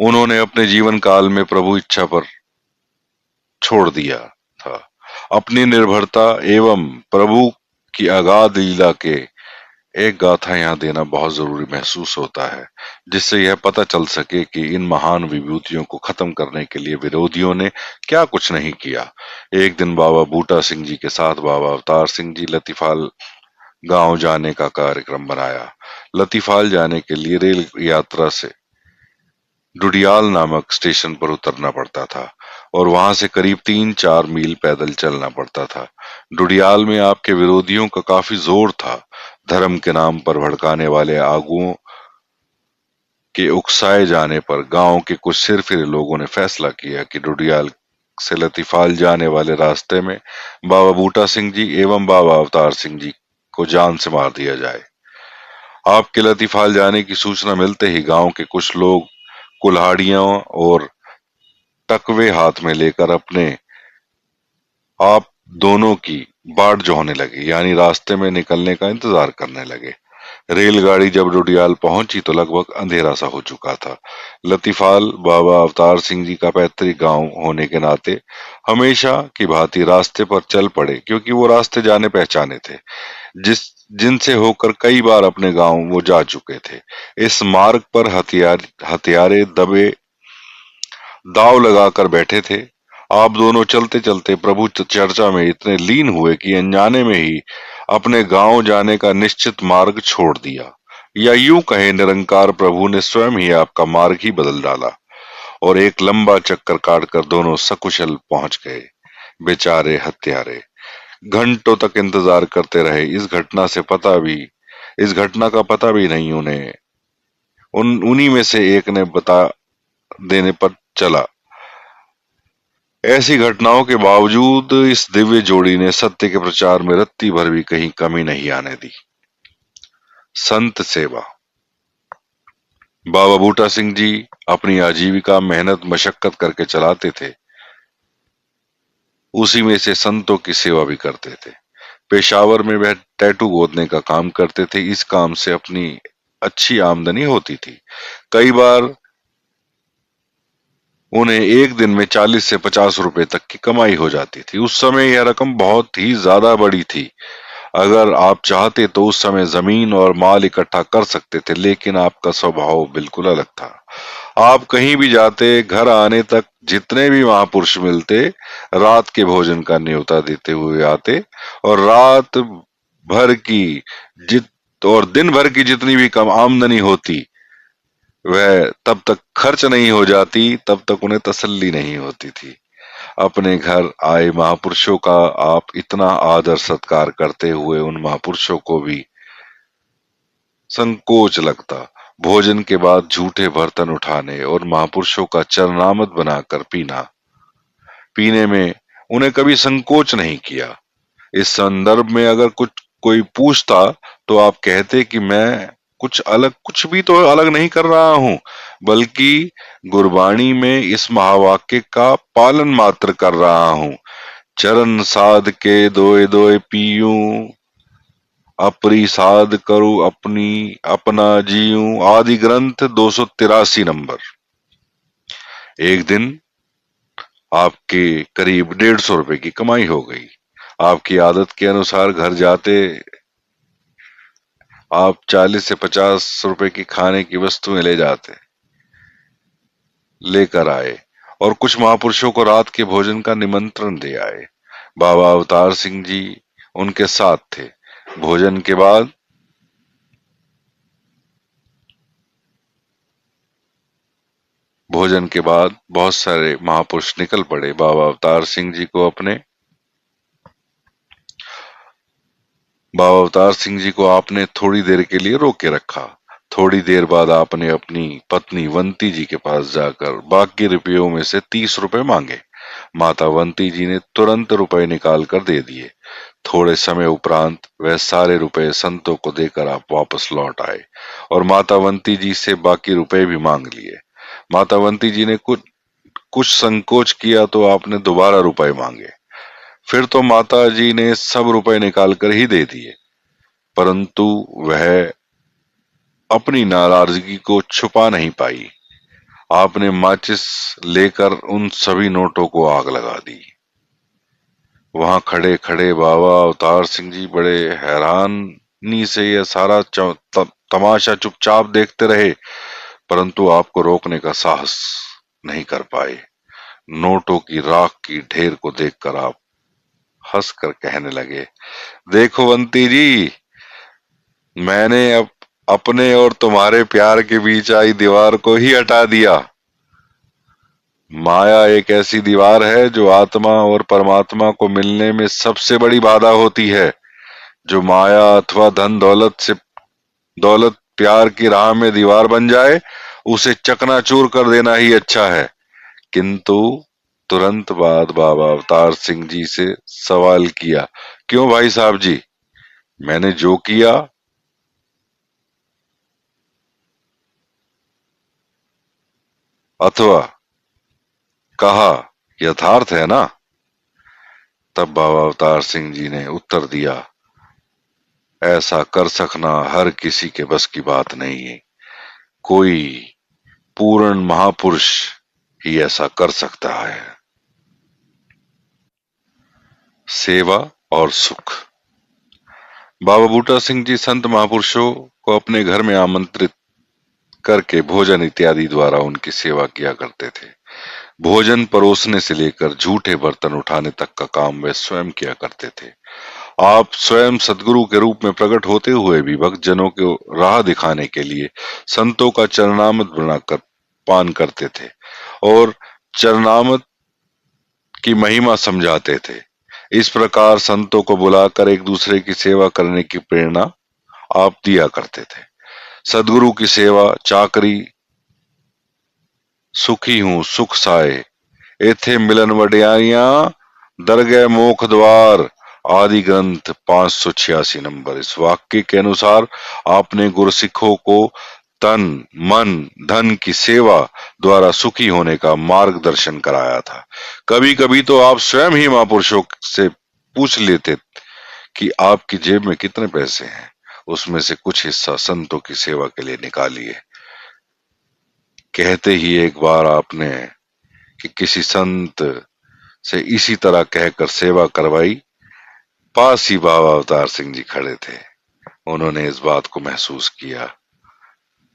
उन्होंने अपने जीवन काल में प्रभु इच्छा पर छोड़ दिया था। अपनी निर्भरता एवं प्रभु की अगाध लीला के एक गाथा यहाँ देना बहुत जरूरी महसूस होता है, जिससे यह पता चल सके कि इन महान विभूतियों को खत्म करने के लिए विरोधियों ने क्या कुछ नहीं किया। एक दिन बाबा बूटा सिंह जी के साथ बाबा अवतार सिंह जी लतीफाल गांव जाने का कार्यक्रम बनाया। लतीफाल जाने के लिए रेल यात्रा से डुडियाल नामक स्टेशन पर उतरना पड़ता था और वहां से करीब 3-4 मील पैदल चलना पड़ता था। डुडियाल में आपके विरोधियों का काफी जोर था। धर्म के नाम पर भड़काने वाले आगुओं के उकसाए जाने पर गांव के कुछ सिरफिरे लोगों ने फैसला किया कि डुडियाल से लतीफाल जाने वाले रास्ते में बाबा बूटा सिंह जी एवं बाबा अवतार सिंह जी को जान से मार दिया जाए। आपके लतीफाल जाने की सूचना मिलते ही गांव के कुछ लोग कुल्हाड़ियां और टकवे हाथ में लेकर अपने आप दोनों की बाट जोहने लगे, यानी रास्ते में निकलने का इंतजार करने लगे। रेलगाड़ी जब डुडियाल पहुंची तो लगभग अंधेरा सा हो चुका था। लतीफाल बाबा अवतार सिंह जी का पैतृक गांव होने के नाते हमेशा की भांति रास्ते पर चल पड़े, क्योंकि वो रास्ते जाने पहचाने थे, जिस जिनसे होकर कई बार अपने गांव वो जा चुके थे। इस मार्ग पर हथियारे दबे दांव लगाकर बैठे थे। आप दोनों चलते चलते प्रभु चर्चा में इतने लीन हुए कि अनजाने में ही अपने गांव जाने का निश्चित मार्ग छोड़ दिया, या यूं कहें निरंकार प्रभु ने स्वयं ही आपका मार्ग ही बदल डाला और एक लंबा चक्कर काटकर दोनों सकुशल पहुंच गए। बेचारे हत्यारे घंटों तक इंतजार करते रहे। इस घटना का पता भी नहीं उन्हें उन्हीं में से एक ने बता देने पर चला। ऐसी घटनाओं के बावजूद इस दिव्य जोड़ी ने सत्य के प्रचार में रत्ती भर भी कहीं कमी नहीं आने दी। संत सेवा। बाबा बूटा सिंह जी अपनी आजीविका मेहनत मशक्कत करके चलाते थे, उसी में से संतों की सेवा भी करते थे। पेशावर में वह टैटू गोदने का काम करते थे। इस काम से अपनी अच्छी आमदनी होती थी। कई बार उन्हें एक दिन में 40 से 50 रुपए तक की कमाई हो जाती थी। उस समय यह रकम बहुत ही ज्यादा बड़ी थी। अगर आप चाहते तो उस समय जमीन और माल इकट्ठा कर सकते थे, लेकिन आपका स्वभाव बिल्कुल अलग था। आप कहीं भी जाते, घर आने तक जितने भी महापुरुष मिलते, रात के भोजन का न्योता देते हुए आते और रात भर की जित और दिन भर की जितनी भी कम आमदनी होती वह तब तक खर्च नहीं हो जाती, तब तक उन्हें तसल्ली नहीं होती थी। अपने घर आए महापुरुषों का आप इतना आदर सत्कार करते हुए उन महापुरुषों को भी संकोच लगता। भोजन के बाद झूठे बर्तन उठाने और महापुरुषों का चरणामत बनाकर पीने में उन्हें कभी संकोच नहीं किया। इस संदर्भ में अगर कोई पूछता तो आप कहते कि मैं कुछ भी तो अलग नहीं कर रहा हूं, बल्कि गुरबाणी में इस महावाक्य का पालन मात्र कर रहा हूं। चरण साध के दोए दोए पीयूं, अपरी साध करूं अपना जीऊं। आदि ग्रंथ 283 नंबर। एक दिन आपके करीब 150 रुपए की कमाई हो गई। आपकी आदत के अनुसार घर जाते आप 40 से 50 रुपए की खाने की वस्तुएं लेकर आए और कुछ महापुरुषों को रात के भोजन का निमंत्रण दे आए। बाबा अवतार सिंह जी उनके साथ थे। भोजन के बाद भोजन के बाद बहुत सारे महापुरुष निकल पड़े। बाबा अवतार सिंह जी को आपने थोड़ी देर के लिए रोक के रखा। थोड़ी देर बाद आपने अपनी पत्नी वंती जी के पास जाकर बाकी रुपयों में से 30 रुपए मांगे। माता वंती जी ने तुरंत रुपए निकाल कर दे दिए। थोड़े समय उपरांत वह सारे रुपए संतों को देकर आप वापस लौट आए और माता वंती जी से बाकी रुपए भी मांग लिए। माता वंती जी ने कुछ कुछ संकोच किया तो आपने दोबारा रुपए मांगे। फिर तो माता जी ने सब रुपए निकाल कर ही दे दिए, परंतु वह अपनी नाराजगी को छुपा नहीं पाई। आपने माचिस लेकर उन सभी नोटों को आग लगा दी। वहां खड़े खड़े बाबा अवतार सिंह जी बड़े हैरानी से यह सारा तमाशा चुपचाप देखते रहे, परंतु आपको रोकने का साहस नहीं कर पाए। नोटों की राख की ढेर को देखकर आप हंसकर कहने लगे, देखो बंती जी, मैंने अपने और तुम्हारे प्यार के बीच आई दीवार को ही हटा दिया। माया एक ऐसी दीवार है जो आत्मा और परमात्मा को मिलने में सबसे बड़ी बाधा होती है। जो माया अथवा धन दौलत प्यार की राह में दीवार बन जाए, उसे चकनाचूर कर देना ही अच्छा है। किंतु तुरंत बाद बाबा अवतार सिंह जी से सवाल किया, क्यों भाई साहब जी, मैंने जो किया अथवा कहा यथार्थ है ना? तब बाबा अवतार सिंह जी ने उत्तर दिया, ऐसा कर सकना हर किसी के बस की बात नहीं है। कोई पूर्ण महापुरुष ही ऐसा कर सकता है। सेवा और सुख। बाबा बूटा सिंह जी संत महापुरुषों को अपने घर में आमंत्रित करके भोजन इत्यादि द्वारा उनकी सेवा किया करते थे। भोजन परोसने से लेकर झूठे बर्तन उठाने तक का काम वे स्वयं किया करते थे। आप स्वयं सदगुरु के रूप में प्रकट होते हुए भी भक्तजनों को राह दिखाने के लिए संतों का चरणामृत बनाकर पान करते थे और चरणामृत की महिमा समझाते थे। इस प्रकार संतों को बुलाकर एक दूसरे की सेवा करने की प्रेरणा आप दिया करते थे। सदगुरु की सेवा चाकरी सुखी हूं सुख साए, एथे मिलन वड्याइया, दरगह मोख द्वार, आदि ग्रंथ 586 नंबर। इस वाक्य के अनुसार आपने गुरसिखों को तन मन धन की सेवा द्वारा सुखी होने का मार्गदर्शन कराया था। कभी कभी तो आप स्वयं ही महापुरुषों से पूछ लेते कि आपकी जेब में कितने पैसे हैं, उसमें से कुछ हिस्सा संतों की सेवा के लिए निकालिए। कहते ही एक बार आपने कि किसी संत से इसी तरह कहकर सेवा करवाई। पास ही बाबा अवतार सिंह जी खड़े थे। उन्होंने इस बात को महसूस किया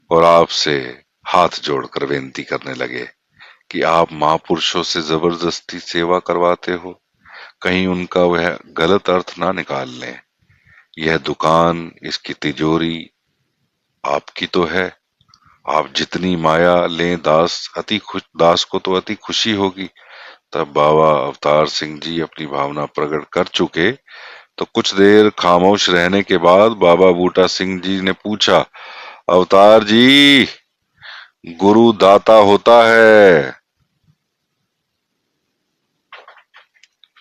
और आपसे हाथ जोड़कर विनती करने लगे कि आप महापुरुषों से जबरदस्ती सेवा करवाते हो, कहीं उनका वह गलत अर्थ ना निकाल लें। यह दुकान, इसकी तिजोरी आपकी तो है। आप जितनी माया लें, दास को तो अति खुशी होगी। तब बाबा अवतार सिंह जी अपनी भावना प्रकट कर चुके, तो कुछ देर खामोश रहने के बाद बाबा बूटा सिंह जी ने पूछा, अवतार जी, गुरु दाता होता है?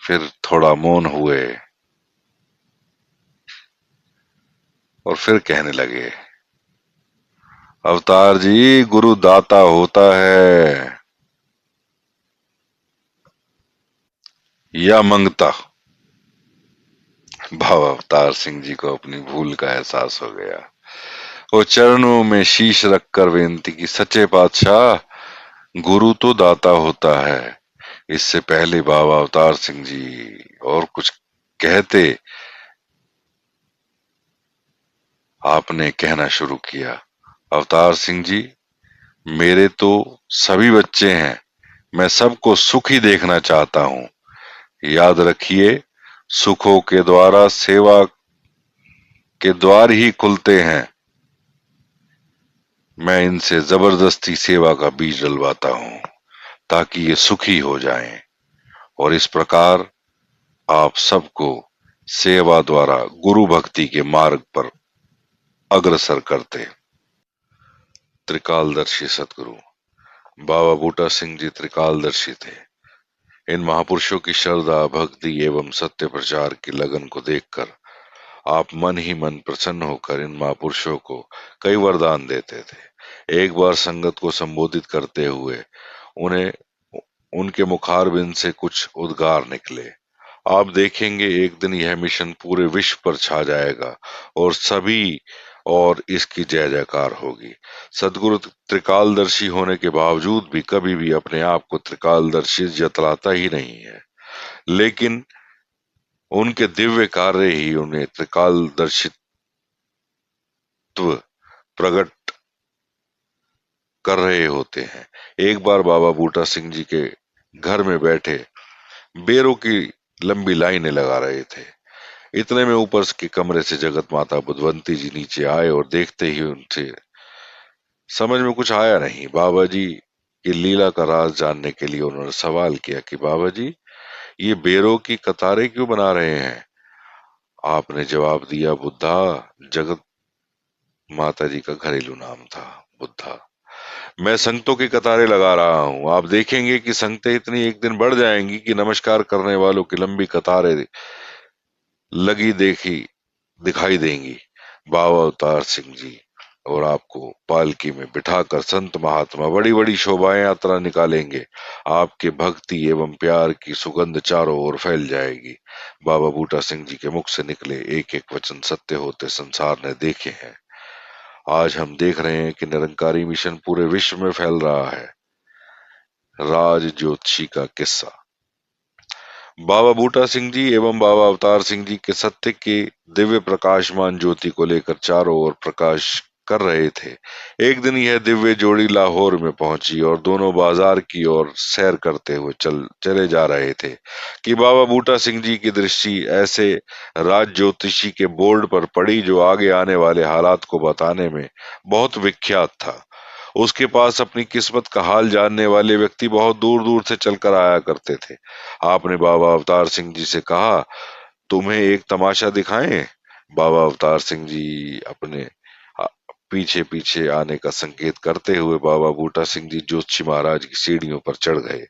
फिर थोड़ा मौन हुए और फिर कहने लगे, अवतार जी, गुरु दाता होता है या मंगता? बाबा अवतार सिंह जी को अपनी भूल का एहसास हो गया। वो चरणों में शीश रखकर विनती की, सच्चे पातशाह, गुरु तो दाता होता है, इससे पहले बाबा अवतार सिंह जी और कुछ कहते, आपने कहना शुरू किया, अवतार सिंह जी, मेरे तो सभी बच्चे हैं, मैं सबको सुखी देखना चाहता हूँ। याद रखिए, सुखों के द्वारा सेवा के द्वार ही खुलते हैं। मैं इनसे जबरदस्ती सेवा का बीज डलवाता हूँ ताकि ये सुखी हो जाएं और इस प्रकार आप सबको सेवा द्वारा गुरु भक्ति के मार्ग पर अग्रसर करते। त्रिकालदर्शी सदगुरु बाबा बूटा सिंह जी त्रिकालदर्शी थे। इन महापुरुषों की श्रद्धा, भक्ति एवं सत्य प्रचार की लगन को देखकर आप मन ही मन प्रसन्न होकर इन महापुरुषों को कई वरदान देते थे। एक बार संगत को संबोधित करते हुए उन्हें उनके मुखारबिंद से कुछ उद्गार निकले, आप देखेंगे एक दिन यह मिशन पूरे विश्व पर छा जाएगा और सभी और इसकी जय जयकार होगी। सदगुरु त्रिकालदर्शी होने के बावजूद भी कभी भी अपने आप को त्रिकालदर्शी जतलाता ही नहीं है, लेकिन उनके दिव्य कार्य ही उन्हें त्रिकालदर्शित्व प्रकट कर रहे होते हैं। एक बार बाबा बूटा सिंह जी के घर में बैठे बेरों की लंबी लाइनें लगा रहे थे। इतने में ऊपर के कमरे से जगत माता बुधवंती जी नीचे आए और देखते ही उनसे समझ में कुछ आया नहीं। बाबा जी की लीला का राज जानने के लिए उन्होंने सवाल किया कि बाबा जी, ये बेरों की कतारें क्यों बना रहे हैं? आपने जवाब दिया, बुद्धा, जगत माता जी का घरेलू नाम था बुद्धा, मैं संगतों की कतारें लगा रहा हूँ। आप देखेंगे कि संगतें इतनी एक दिन बढ़ जाएंगी कि नमस्कार करने वालों की लंबी कतारें लगी देखी दिखाई देंगी। बाबा अवतार सिंह जी और आपको पालकी में बिठाकर संत महात्मा बड़ी बड़ी शोभा यात्रा निकालेंगे। आपके भक्ति एवं प्यार की सुगंध चारों ओर फैल जाएगी। बाबा बूटा सिंह जी के मुख से निकले एक एक वचन सत्य होते संसार ने देखे हैं। आज हम देख रहे हैं कि निरंकारी मिशन पूरे विश्व में फैल रहा है। राज ज्योतिषी का किस्सा। बाबा बूटा सिंह जी एवं बाबा अवतार सिंह जी के सत्य की दिव्य प्रकाशमान ज्योति को लेकर चारों ओर प्रकाश कर रहे थे। एक दिन यह दिव्य जोड़ी लाहौर में पहुंची और दोनों बाजार की ओर सैर करते हुए चले जा रहे थे कि बाबा बूटा सिंह जी की दृष्टि ऐसे राज ज्योतिषी के बोर्ड पर पड़ी जो आगे आने वाले हालात को बताने में बहुत विख्यात था। उसके पास अपनी किस्मत का हाल जानने वाले व्यक्ति बहुत दूर दूर से चलकर आया करते थे। आपने बाबा अवतार सिंह जी से कहा, तुम्हें एक तमाशा दिखाएं? बाबा अवतार सिंह जी अपने पीछे पीछे आने का संकेत करते हुए बाबा बूटा सिंह जी ज्योतिषी महाराज की सीढ़ियों पर चढ़ गए।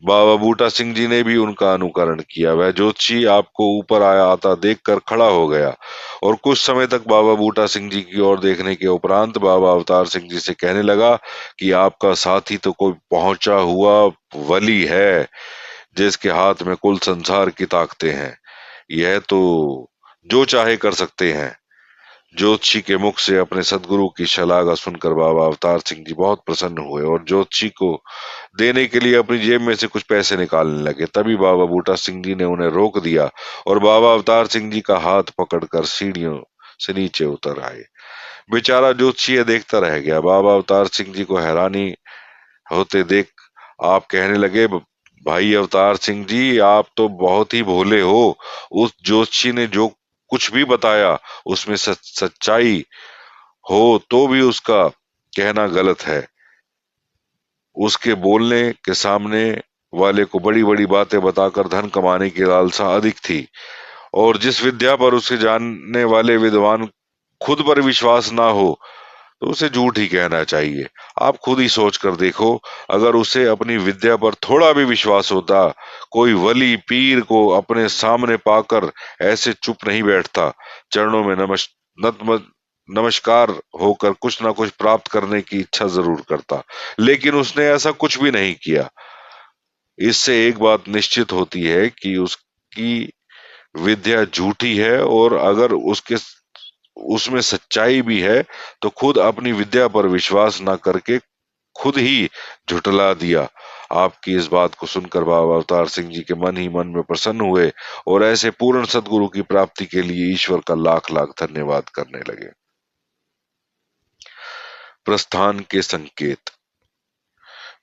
बाबा बूटा सिंह जी ने भी उनका अनुकरण किया। वह ज्योतिषी आपको ऊपर आया आता देखकर खड़ा हो गया और कुछ समय तक बाबा बूटा सिंह जी की ओर देखने के उपरांत बाबा अवतार सिंह जी से कहने लगा कि आपका साथी तो कोई पहुंचा हुआ वली है जिसके हाथ में कुल संसार की ताकतें हैं। यह तो जो चाहे कर सकते हैं। ज्योतिषी के मुख से अपने सदगुरु की शलाघा सुनकर बाबा अवतार सिंह जी बहुत प्रसन्न हुए और ज्योतिषी को देने के लिए अपनी जेब में से कुछ पैसे निकालने लगे। तभी बाबा बूटा सिंह जी ने उन्हें रोक दिया और बाबा अवतार सिंह जी का हाथ पकड़कर सीढ़ियों से नीचे उतर आए। बेचारा ज्योतिषी यह देखता रह गया। बाबा अवतार सिंह जी को हैरानी होते देख आप कहने लगे, भाई अवतार सिंह जी, आप तो बहुत ही भोले हो। उस ज्योतिषी ने जो कुछ भी बताया उसमें सच्चाई हो तो भी उसका कहना गलत है। उसके बोलने के सामने वाले को बड़ी बड़ी बातें बताकर धन कमाने की लालसा अधिक थी और जिस विद्या पर उसे जानने वाले विद्वान खुद पर विश्वास ना हो तो उसे झूठ ही कहना चाहिए। आप खुद ही सोच कर देखो, अगर उसे अपनी विद्या पर थोड़ा भी विश्वास होता, कोई वली पीर को अपने सामने पाकर ऐसे चुप नहीं बैठता, चरणों में नमस्कार होकर कुछ ना कुछ प्राप्त करने की इच्छा जरूर करता। लेकिन उसने ऐसा कुछ भी नहीं किया। इससे एक बात निश्चित होती है कि उसकी विद्या झूठी है और अगर उसके उसमें सच्चाई भी है तो खुद अपनी विद्या पर विश्वास ना करके खुद ही झुठला दिया। आपकी इस बात को सुनकर बाबा अवतार सिंह जी के मन ही मन में प्रसन्न हुए और ऐसे पूर्ण सद्गुरु की प्राप्ति के लिए ईश्वर का लाख लाख धन्यवाद करने लगे। प्रस्थान के संकेत।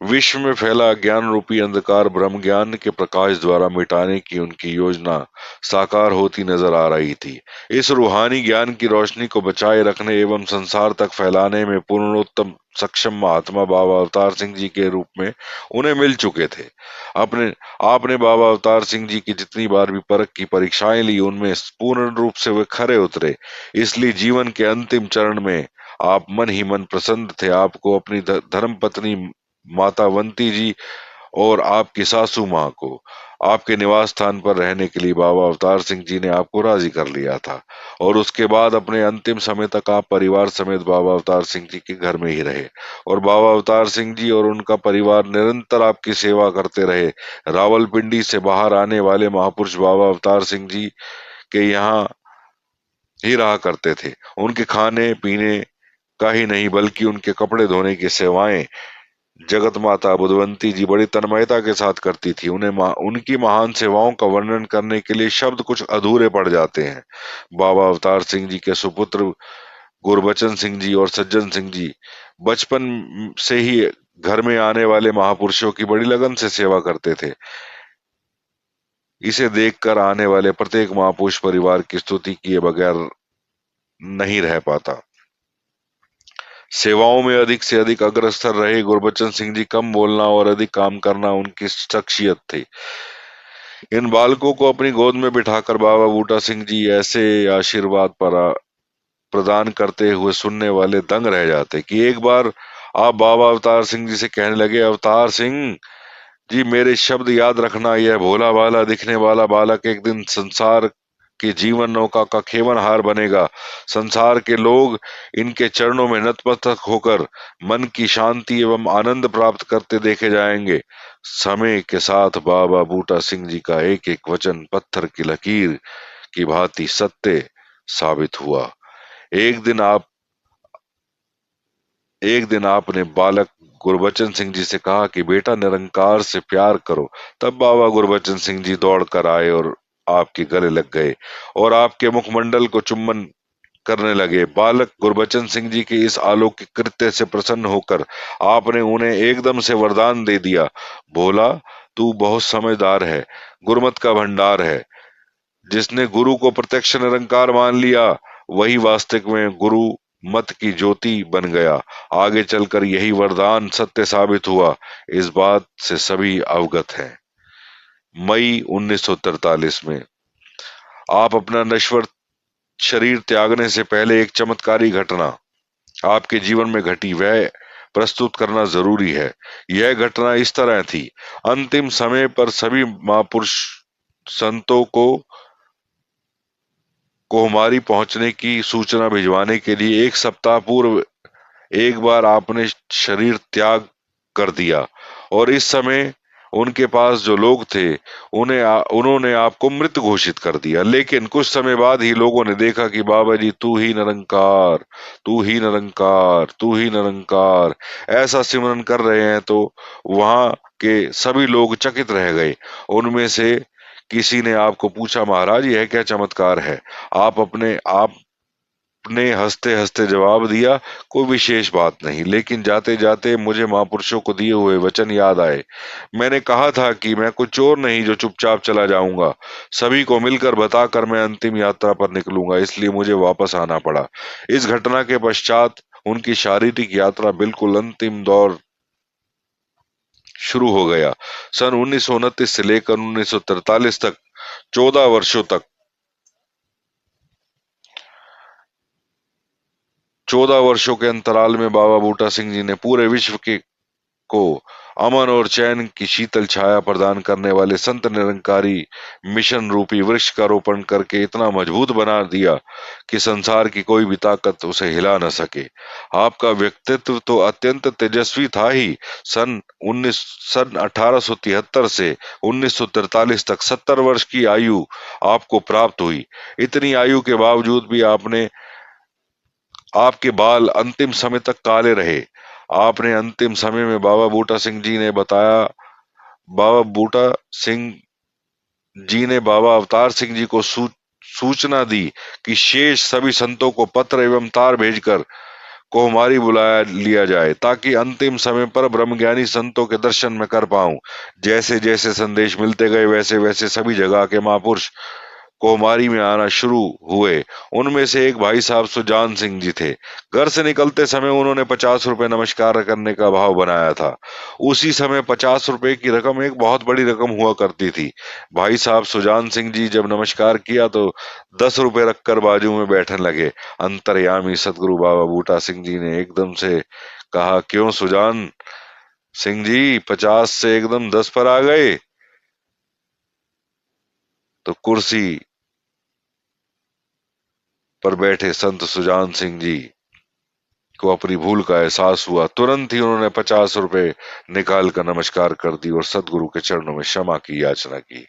विश्व में फैला अज्ञान रूपी अंधकार ब्रह्म ज्ञान के प्रकाश द्वारा मिटाने की उनकी योजना साकार होती नजर आ रही थी। इस रूहानी ज्ञान की रोशनी को बचाए रखने एवं संसार तक फैलाने में पूर्णोत्तम सक्षम महात्मा बाबा अवतार सिंह जी के रूप में उन्हें मिल चुके थे। अपने आपने बाबा अवतार सिंह जी की जितनी बार भी परख की परीक्षाएं ली, उनमें पूर्ण रूप से वे खरे उतरे। इसलिए जीवन के अंतिम चरण में आप मन ही मन प्रसन्न थे। आपको अपनी धर्म पत्नी माता वंती जी और आपकी सासू माँ को आपके निवास स्थान पर रहने के लिए बाबा अवतार सिंह जी ने आपको राजी कर लिया था और उसके बाद अपने अंतिम समय तक आप परिवार समेत बाबा अवतार सिंह जी के घर में ही रहे और बाबा अवतार सिंह जी और उनका परिवार निरंतर आपकी सेवा करते रहे। रावलपिंडी से बाहर आने वाले महापुरुष बाबा अवतार सिंह जी के यहाँ ही रहा करते थे। उनके खाने पीने का ही नहीं बल्कि उनके कपड़े धोने की सेवाएं जगत माता बुधवंती जी बड़ी तन्मयता के साथ करती थी। उनकी महान सेवाओं का वर्णन करने के लिए शब्द कुछ अधूरे पड़ जाते हैं। बाबा अवतार सिंह जी के सुपुत्र गुरबचन सिंह जी और सज्जन सिंह जी बचपन से ही घर में आने वाले महापुरुषों की बड़ी लगन से सेवा करते थे। इसे देखकर आने वाले प्रत्येक महापुरुष परिवार की स्तुति किए बगैर नहीं रह पाता। सेवाओं में अधिक से अधिक अग्रसर रहे गुरबचन सिंह जी कम बोलना और अधिक काम करना उनकी शख्सियत थी। इन बालकों को अपनी गोद में बिठाकर बाबा बूटा सिंह जी ऐसे आशीर्वाद प्रदान करते हुए सुनने वाले दंग रह जाते कि एक बार आप बाबा अवतार सिंह जी से कहने लगे, अवतार सिंह जी मेरे शब्द याद रखना, यह भोला भाला दिखने वाला बालक एक दिन संसार की जीवन नौका का खेवनहार बनेगा। संसार के लोग इनके चरणों में नतमस्तक होकर मन की शांति एवं आनंद प्राप्त करते देखे जाएंगे। समय के साथ बाबा बूटा सिंह जी का एक एक वचन पत्थर की लकीर की भांति सत्य साबित हुआ। एक दिन आप एक दिन आपने बालक गुरबचन सिंह जी से कहा कि बेटा निरंकार से प्यार करो। तब बाबा गुरबचन सिंह जी दौड़ कर आए और आपके गले लग गए और आपके मुखमंडल को चुम्बन करने लगे। बालक गुरबचन सिंह जी के इस अलौकिक कृत्य से प्रसन्न होकर आपने उन्हें एकदम से वरदान दे दिया, भोला तू बहुत समझदार है, गुरमत का भंडार है। जिसने गुरु को प्रत्यक्ष निरंकार मान लिया वही वास्तविक में गुरु मत की ज्योति बन गया। आगे चलकर यही वरदान सत्य साबित हुआ, इस बात से सभी अवगत हैं। मई 1943 में आप अपना नश्वर शरीर त्यागने से पहले एक चमत्कारी घटना आपके जीवन में घटी, वह प्रस्तुत करना जरूरी है। यह घटना इस तरह थी। अंतिम समय पर सभी महापुरुष संतों को हमारी पहुंचने की सूचना भिजवाने के लिए एक सप्ताह पूर्व एक बार आपने शरीर त्याग कर दिया और इस समय उनके पास जो लोग थे उन्होंने आपको मृत घोषित कर दिया। लेकिन कुछ समय बाद ही लोगों ने देखा कि बाबा जी तू ही निरंकार, तू ही निरंकार, तू ही निरंकार ऐसा सिमरन कर रहे हैं। तो वहां के सभी लोग चकित रह गए। उनमें से किसी ने आपको पूछा, महाराज यह क्या चमत्कार है? आपने हंसते हंसते जवाब दिया, कोई विशेष बात नहीं, लेकिन जाते जाते मुझे महापुरुषों को दिए हुए वचन याद आए। मैंने कहा था कि मैं कोई चोर नहीं जो चुपचाप चला जाऊंगा, सभी को मिलकर बताकर मैं अंतिम यात्रा पर निकलूंगा, इसलिए मुझे वापस आना पड़ा। इस घटना के पश्चात उनकी शारीरिक यात्रा बिल्कुल अंतिम दौर शुरू हो गया। सन 1929 से लेकर 1943 तक 14 वर्षों तक 14 वर्षों के अंतराल में बाबा बूटा सिंह जी ने पूरे विश्व के को अमन और चैन की शीतल छाया प्रदान करने वाले संत निरंकारी मिशन रूपी वृक्ष का रोपण करके इतना मजबूत बना दिया कि संसार की कोई भी ताकत उसे हिला न सके। आपका व्यक्तित्व तो अत्यंत तेजस्वी था ही। सन 1873 से 1943 तक 70 वर्ष की आयु आपको प्राप्त हुई। इतनी आयु के बावजूद भी आपके बाल अंतिम समय तक काले रहे। आपने अंतिम समय में बाबा बूटा सिंह जी ने बताया बाबा बूटा सिंह जी ने बाबा अवतार सिंह जी को सूचना दी कि शेष सभी संतों को पत्र एवं तार भेजकर को हमारी बुलाया लिया जाए ताकि अंतिम समय पर ब्रह्मज्ञानी संतों के दर्शन में कर पाऊं। जैसे जैसे संदेश मिलते गए वैसे वैसे सभी जगह के महापुरुष कोमारी में आना शुरू हुए। उनमें से एक भाई साहब सुजान सिंह जी थे। घर से निकलते समय उन्होंने 50 रुपए नमस्कार करने का भाव बनाया था। उसी समय 50 रुपए की रकम एक बहुत बड़ी रकम हुआ करती थी। भाई साहब सुजान सिंह जी जब नमस्कार किया तो 10 रुपए रखकर बाजू में बैठने लगे। अंतर्यामी सदगुरु बाबा बूटा सिंह जी ने एकदम से कहा, क्यों सुजान सिंह जी 50 से एकदम 10 पर आ गए? तो कुर्सी पर बैठे संत सुजान सिंह जी को अपनी भूल का एहसास हुआ। तुरंत ही उन्होंने 50 रुपए निकाल कर नमस्कार कर दी और सदगुरु के चरणों में क्षमा की याचना की।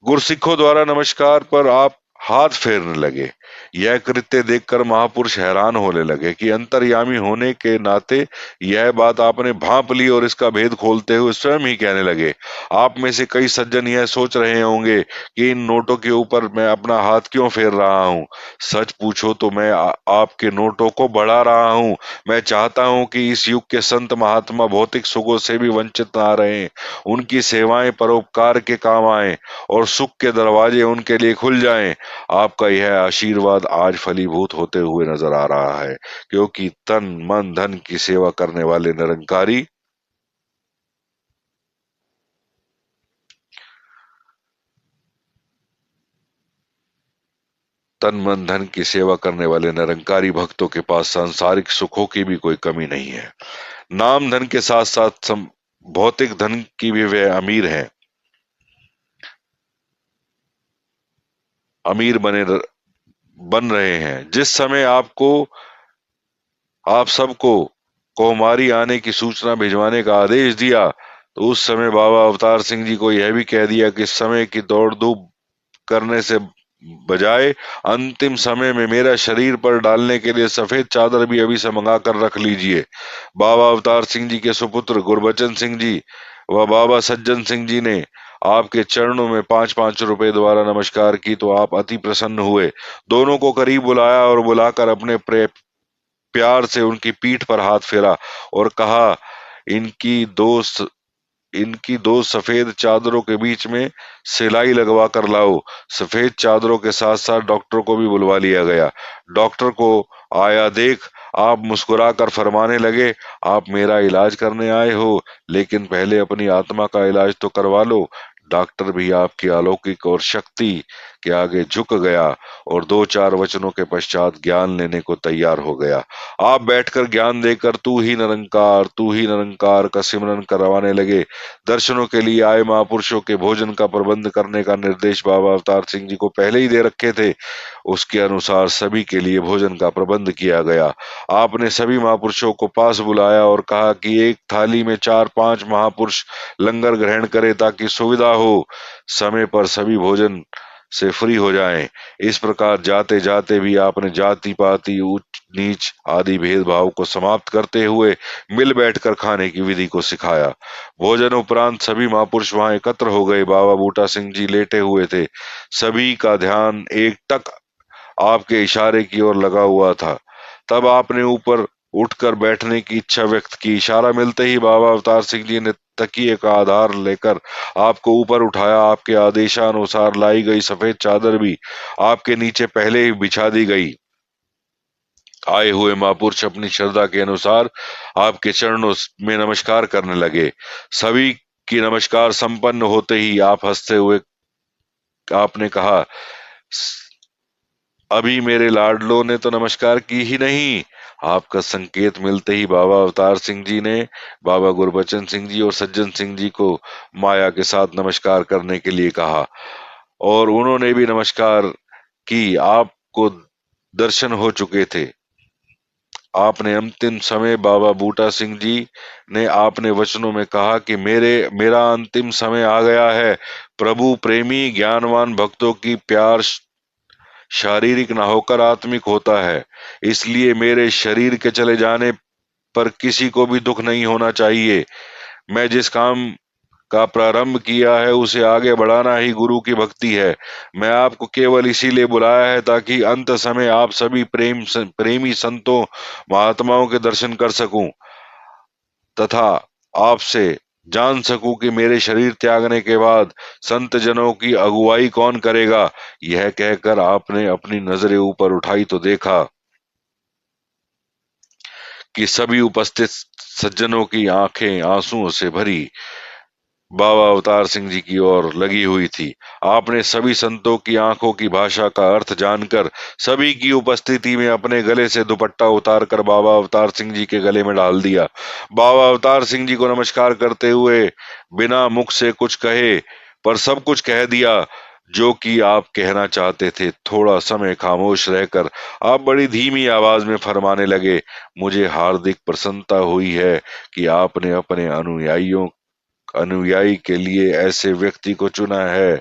गुरसिखों द्वारा नमस्कार पर आप हाथ फेरने लगे। यह कृत्य देखकर महापुरुष हैरान होने लगे कि अंतर्यामी होने के नाते यह बात आपने भांप ली और इसका भेद खोलते हुए स्वयं ही कहने लगे। आप में से कई सज्जन यह सोच रहे होंगे कि इन नोटों के ऊपर मैं अपना हाथ क्यों फेर रहा हूं। सच पूछो तो मैं आपके नोटों को बढ़ा रहा हूं। मैं चाहता हूं कि इस युग के संत महात्मा भौतिक सुखों से भी वंचित ना रहें। उनकी सेवाएं परोपकार के काम आए और सुख के दरवाजे उनके लिए खुल जाएं। आपका यह आशीर्वाद आज फलीभूत होते हुए नजर आ रहा है, क्योंकि तन मन धन की सेवा करने वाले निरंकारी तन मन धन की सेवा करने वाले निरंकारी भक्तों के पास सांसारिक सुखों की भी कोई कमी नहीं है। नाम धन के साथ साथ भौतिक धन की भी वे अमीर बन रहे हैं। जिस समय आप सबको कोमारी आने की सूचना भिजवाने का आदेश दिया तो उस समय बाबा अवतार सिंह जी को यह भी कह दिया कि समय की दौड़ धूप करने से बजाय अंतिम समय में मेरा शरीर पर डालने के लिए सफेद चादर भी अभी से मंगा कर रख लीजिए। बाबा अवतार सिंह जी के सुपुत्र गुरबचन सिंह जी व बाबा सज्जन सिंह जी ने आपके चरणों में 5-5 रुपए द्वारा नमस्कार की तो आप अति प्रसन्न हुए। दोनों को करीब बुलाया और बुलाकर अपने प्यार से उनकी पीठ पर हाथ फेरा और कहा, इनकी दो इनकी दो सफेद चादरों के बीच में सिलाई लगवा कर लाओ। सफेद चादरों के साथ साथ डॉक्टर को भी बुलवा लिया गया। डॉक्टर को आया देख आप मुस्कुराकर फरमाने लगे, आप मेरा इलाज करने आए हो, लेकिन पहले अपनी आत्मा का इलाज तो करवा लो। डॉक्टर भी आपकी अलौकिक और शक्ति के आगे झुक गया और 2-4 वचनों के पश्चात ज्ञान लेने को तैयार हो गया। आप बैठकर ज्ञान देकर तू ही निरंकार का सिमरन करवाने लगे। दर्शनों के लिए आए महापुरुषों के भोजन का प्रबंध करने का निर्देश बाबा अवतार सिंह जी को पहले ही दे रखे थे। उसके अनुसार सभी के लिए भोजन का प्रबंध किया गया। आपने सभी महापुरुषों को पास बुलाया और कहा कि एक थाली में 4-5 महापुरुष लंगर ग्रहण करें ताकि सुविधा हो, समय पर सभी भोजन से फ्री हो जाएं। इस प्रकार जाते जाते भी आपने जाति पाति ऊंच नीच आदि भेदभाव को समाप्त करते हुए मिल बैठकर खाने की विधि को सिखाया। भोजन उपरांत सभी महापुरुष वहां एकत्र हो गए। बाबा बूटा सिंह जी लेटे हुए थे। सभी का ध्यान एकटक आपके इशारे की ओर लगा हुआ था। तब आपने ऊपर उठकर बैठने की इच्छा व्यक्त की। इशारा मिलते ही बाबा अवतार सिंह जी ने तकिए का आधार लेकर आपको ऊपर उठाया। आपके आदेशानुसार लाई गई सफेद चादर भी आपके नीचे पहले ही बिछा दी गई। आए हुए महापुरुष अपनी श्रद्धा के अनुसार आपके चरणों में नमस्कार करने लगे। सभी की नमस्कार संपन्न होते ही आप हंसते हुए आपने कहा, अभी मेरे लाडलों ने तो नमस्कार की ही नहीं। आपका संकेत मिलते ही बाबा अवतार सिंह जी ने बाबा गुरबचन सिंह जी और सज्जन सिंह जी को माया के साथ नमस्कार करने के लिए कहा और उन्होंने भी नमस्कार की। आपको दर्शन हो चुके थे। आपने अंतिम समय बाबा बूटा सिंह जी ने आपने वचनों में कहा कि मेरा अंतिम समय आ गया है। प्रभु प्रेमी ज्ञानवान भक्तों की प्यार शारीरिक ना होकर आत्मिक होता है। इसलिए मेरे शरीर के चले जाने पर किसी को भी दुख नहीं होना चाहिए। मैं जिस काम का प्रारंभ किया है उसे आगे बढ़ाना ही गुरु की भक्ति है। मैं आपको केवल इसीलिए बुलाया है ताकि अंत समय आप सभी प्रेमी संतों महात्माओं के दर्शन कर सकूं तथा आपसे जान सकूं कि मेरे शरीर त्यागने के बाद संत जनों की अगुवाई कौन करेगा। यह कहकर आपने अपनी नजरें ऊपर उठाई तो देखा कि सभी उपस्थित सज्जनों की आंखें आंसुओं से भरी बाबा अवतार सिंह जी की ओर लगी हुई थी। आपने सभी संतों की आंखों की भाषा का अर्थ जानकर सभी की उपस्थिति में अपने गले से दुपट्टा उतार कर बाबा अवतार सिंह जी के गले में डाल दिया। बाबा अवतार सिंह जी को नमस्कार करते हुए बिना मुख से कुछ कहे पर सब कुछ कह दिया जो कि आप कहना चाहते थे। थोड़ा समय खामोश रहकर आप बड़ी धीमी आवाज में फरमाने लगे, मुझे हार्दिक प्रसन्नता हुई है कि आपने अपने अनुयायी के लिए ऐसे व्यक्ति को चुना है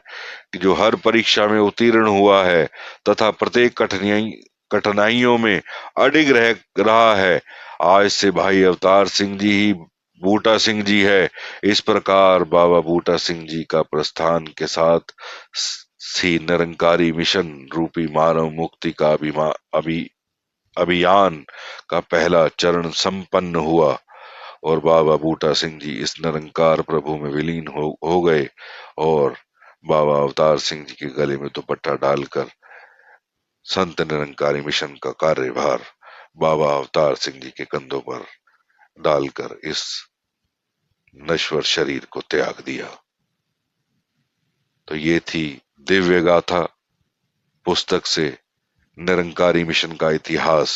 कि जो हर परीक्षा में उत्तीर्ण हुआ है तथा प्रत्येक कठिनाइयों में अडिग रह रहा है। आज से भाई अवतार सिंह जी ही बूटा सिंह जी है। इस प्रकार बाबा बूटा सिंह जी का प्रस्थान के साथ सी निरंकारी मिशन रूपी मानव मुक्ति का अभियान का पहला चरण संपन्न हुआ और बाबा बूटा सिंह जी इस निरंकार प्रभु में विलीन हो गए और बाबा अवतार सिंह जी के गले में दुपट्टा डालकर संत निरंकारी मिशन का कार्यभार बाबा अवतार सिंह जी के कंधों पर डालकर इस नश्वर शरीर को त्याग दिया। तो ये थी दिव्य गाथा पुस्तक से निरंकारी मिशन का इतिहास।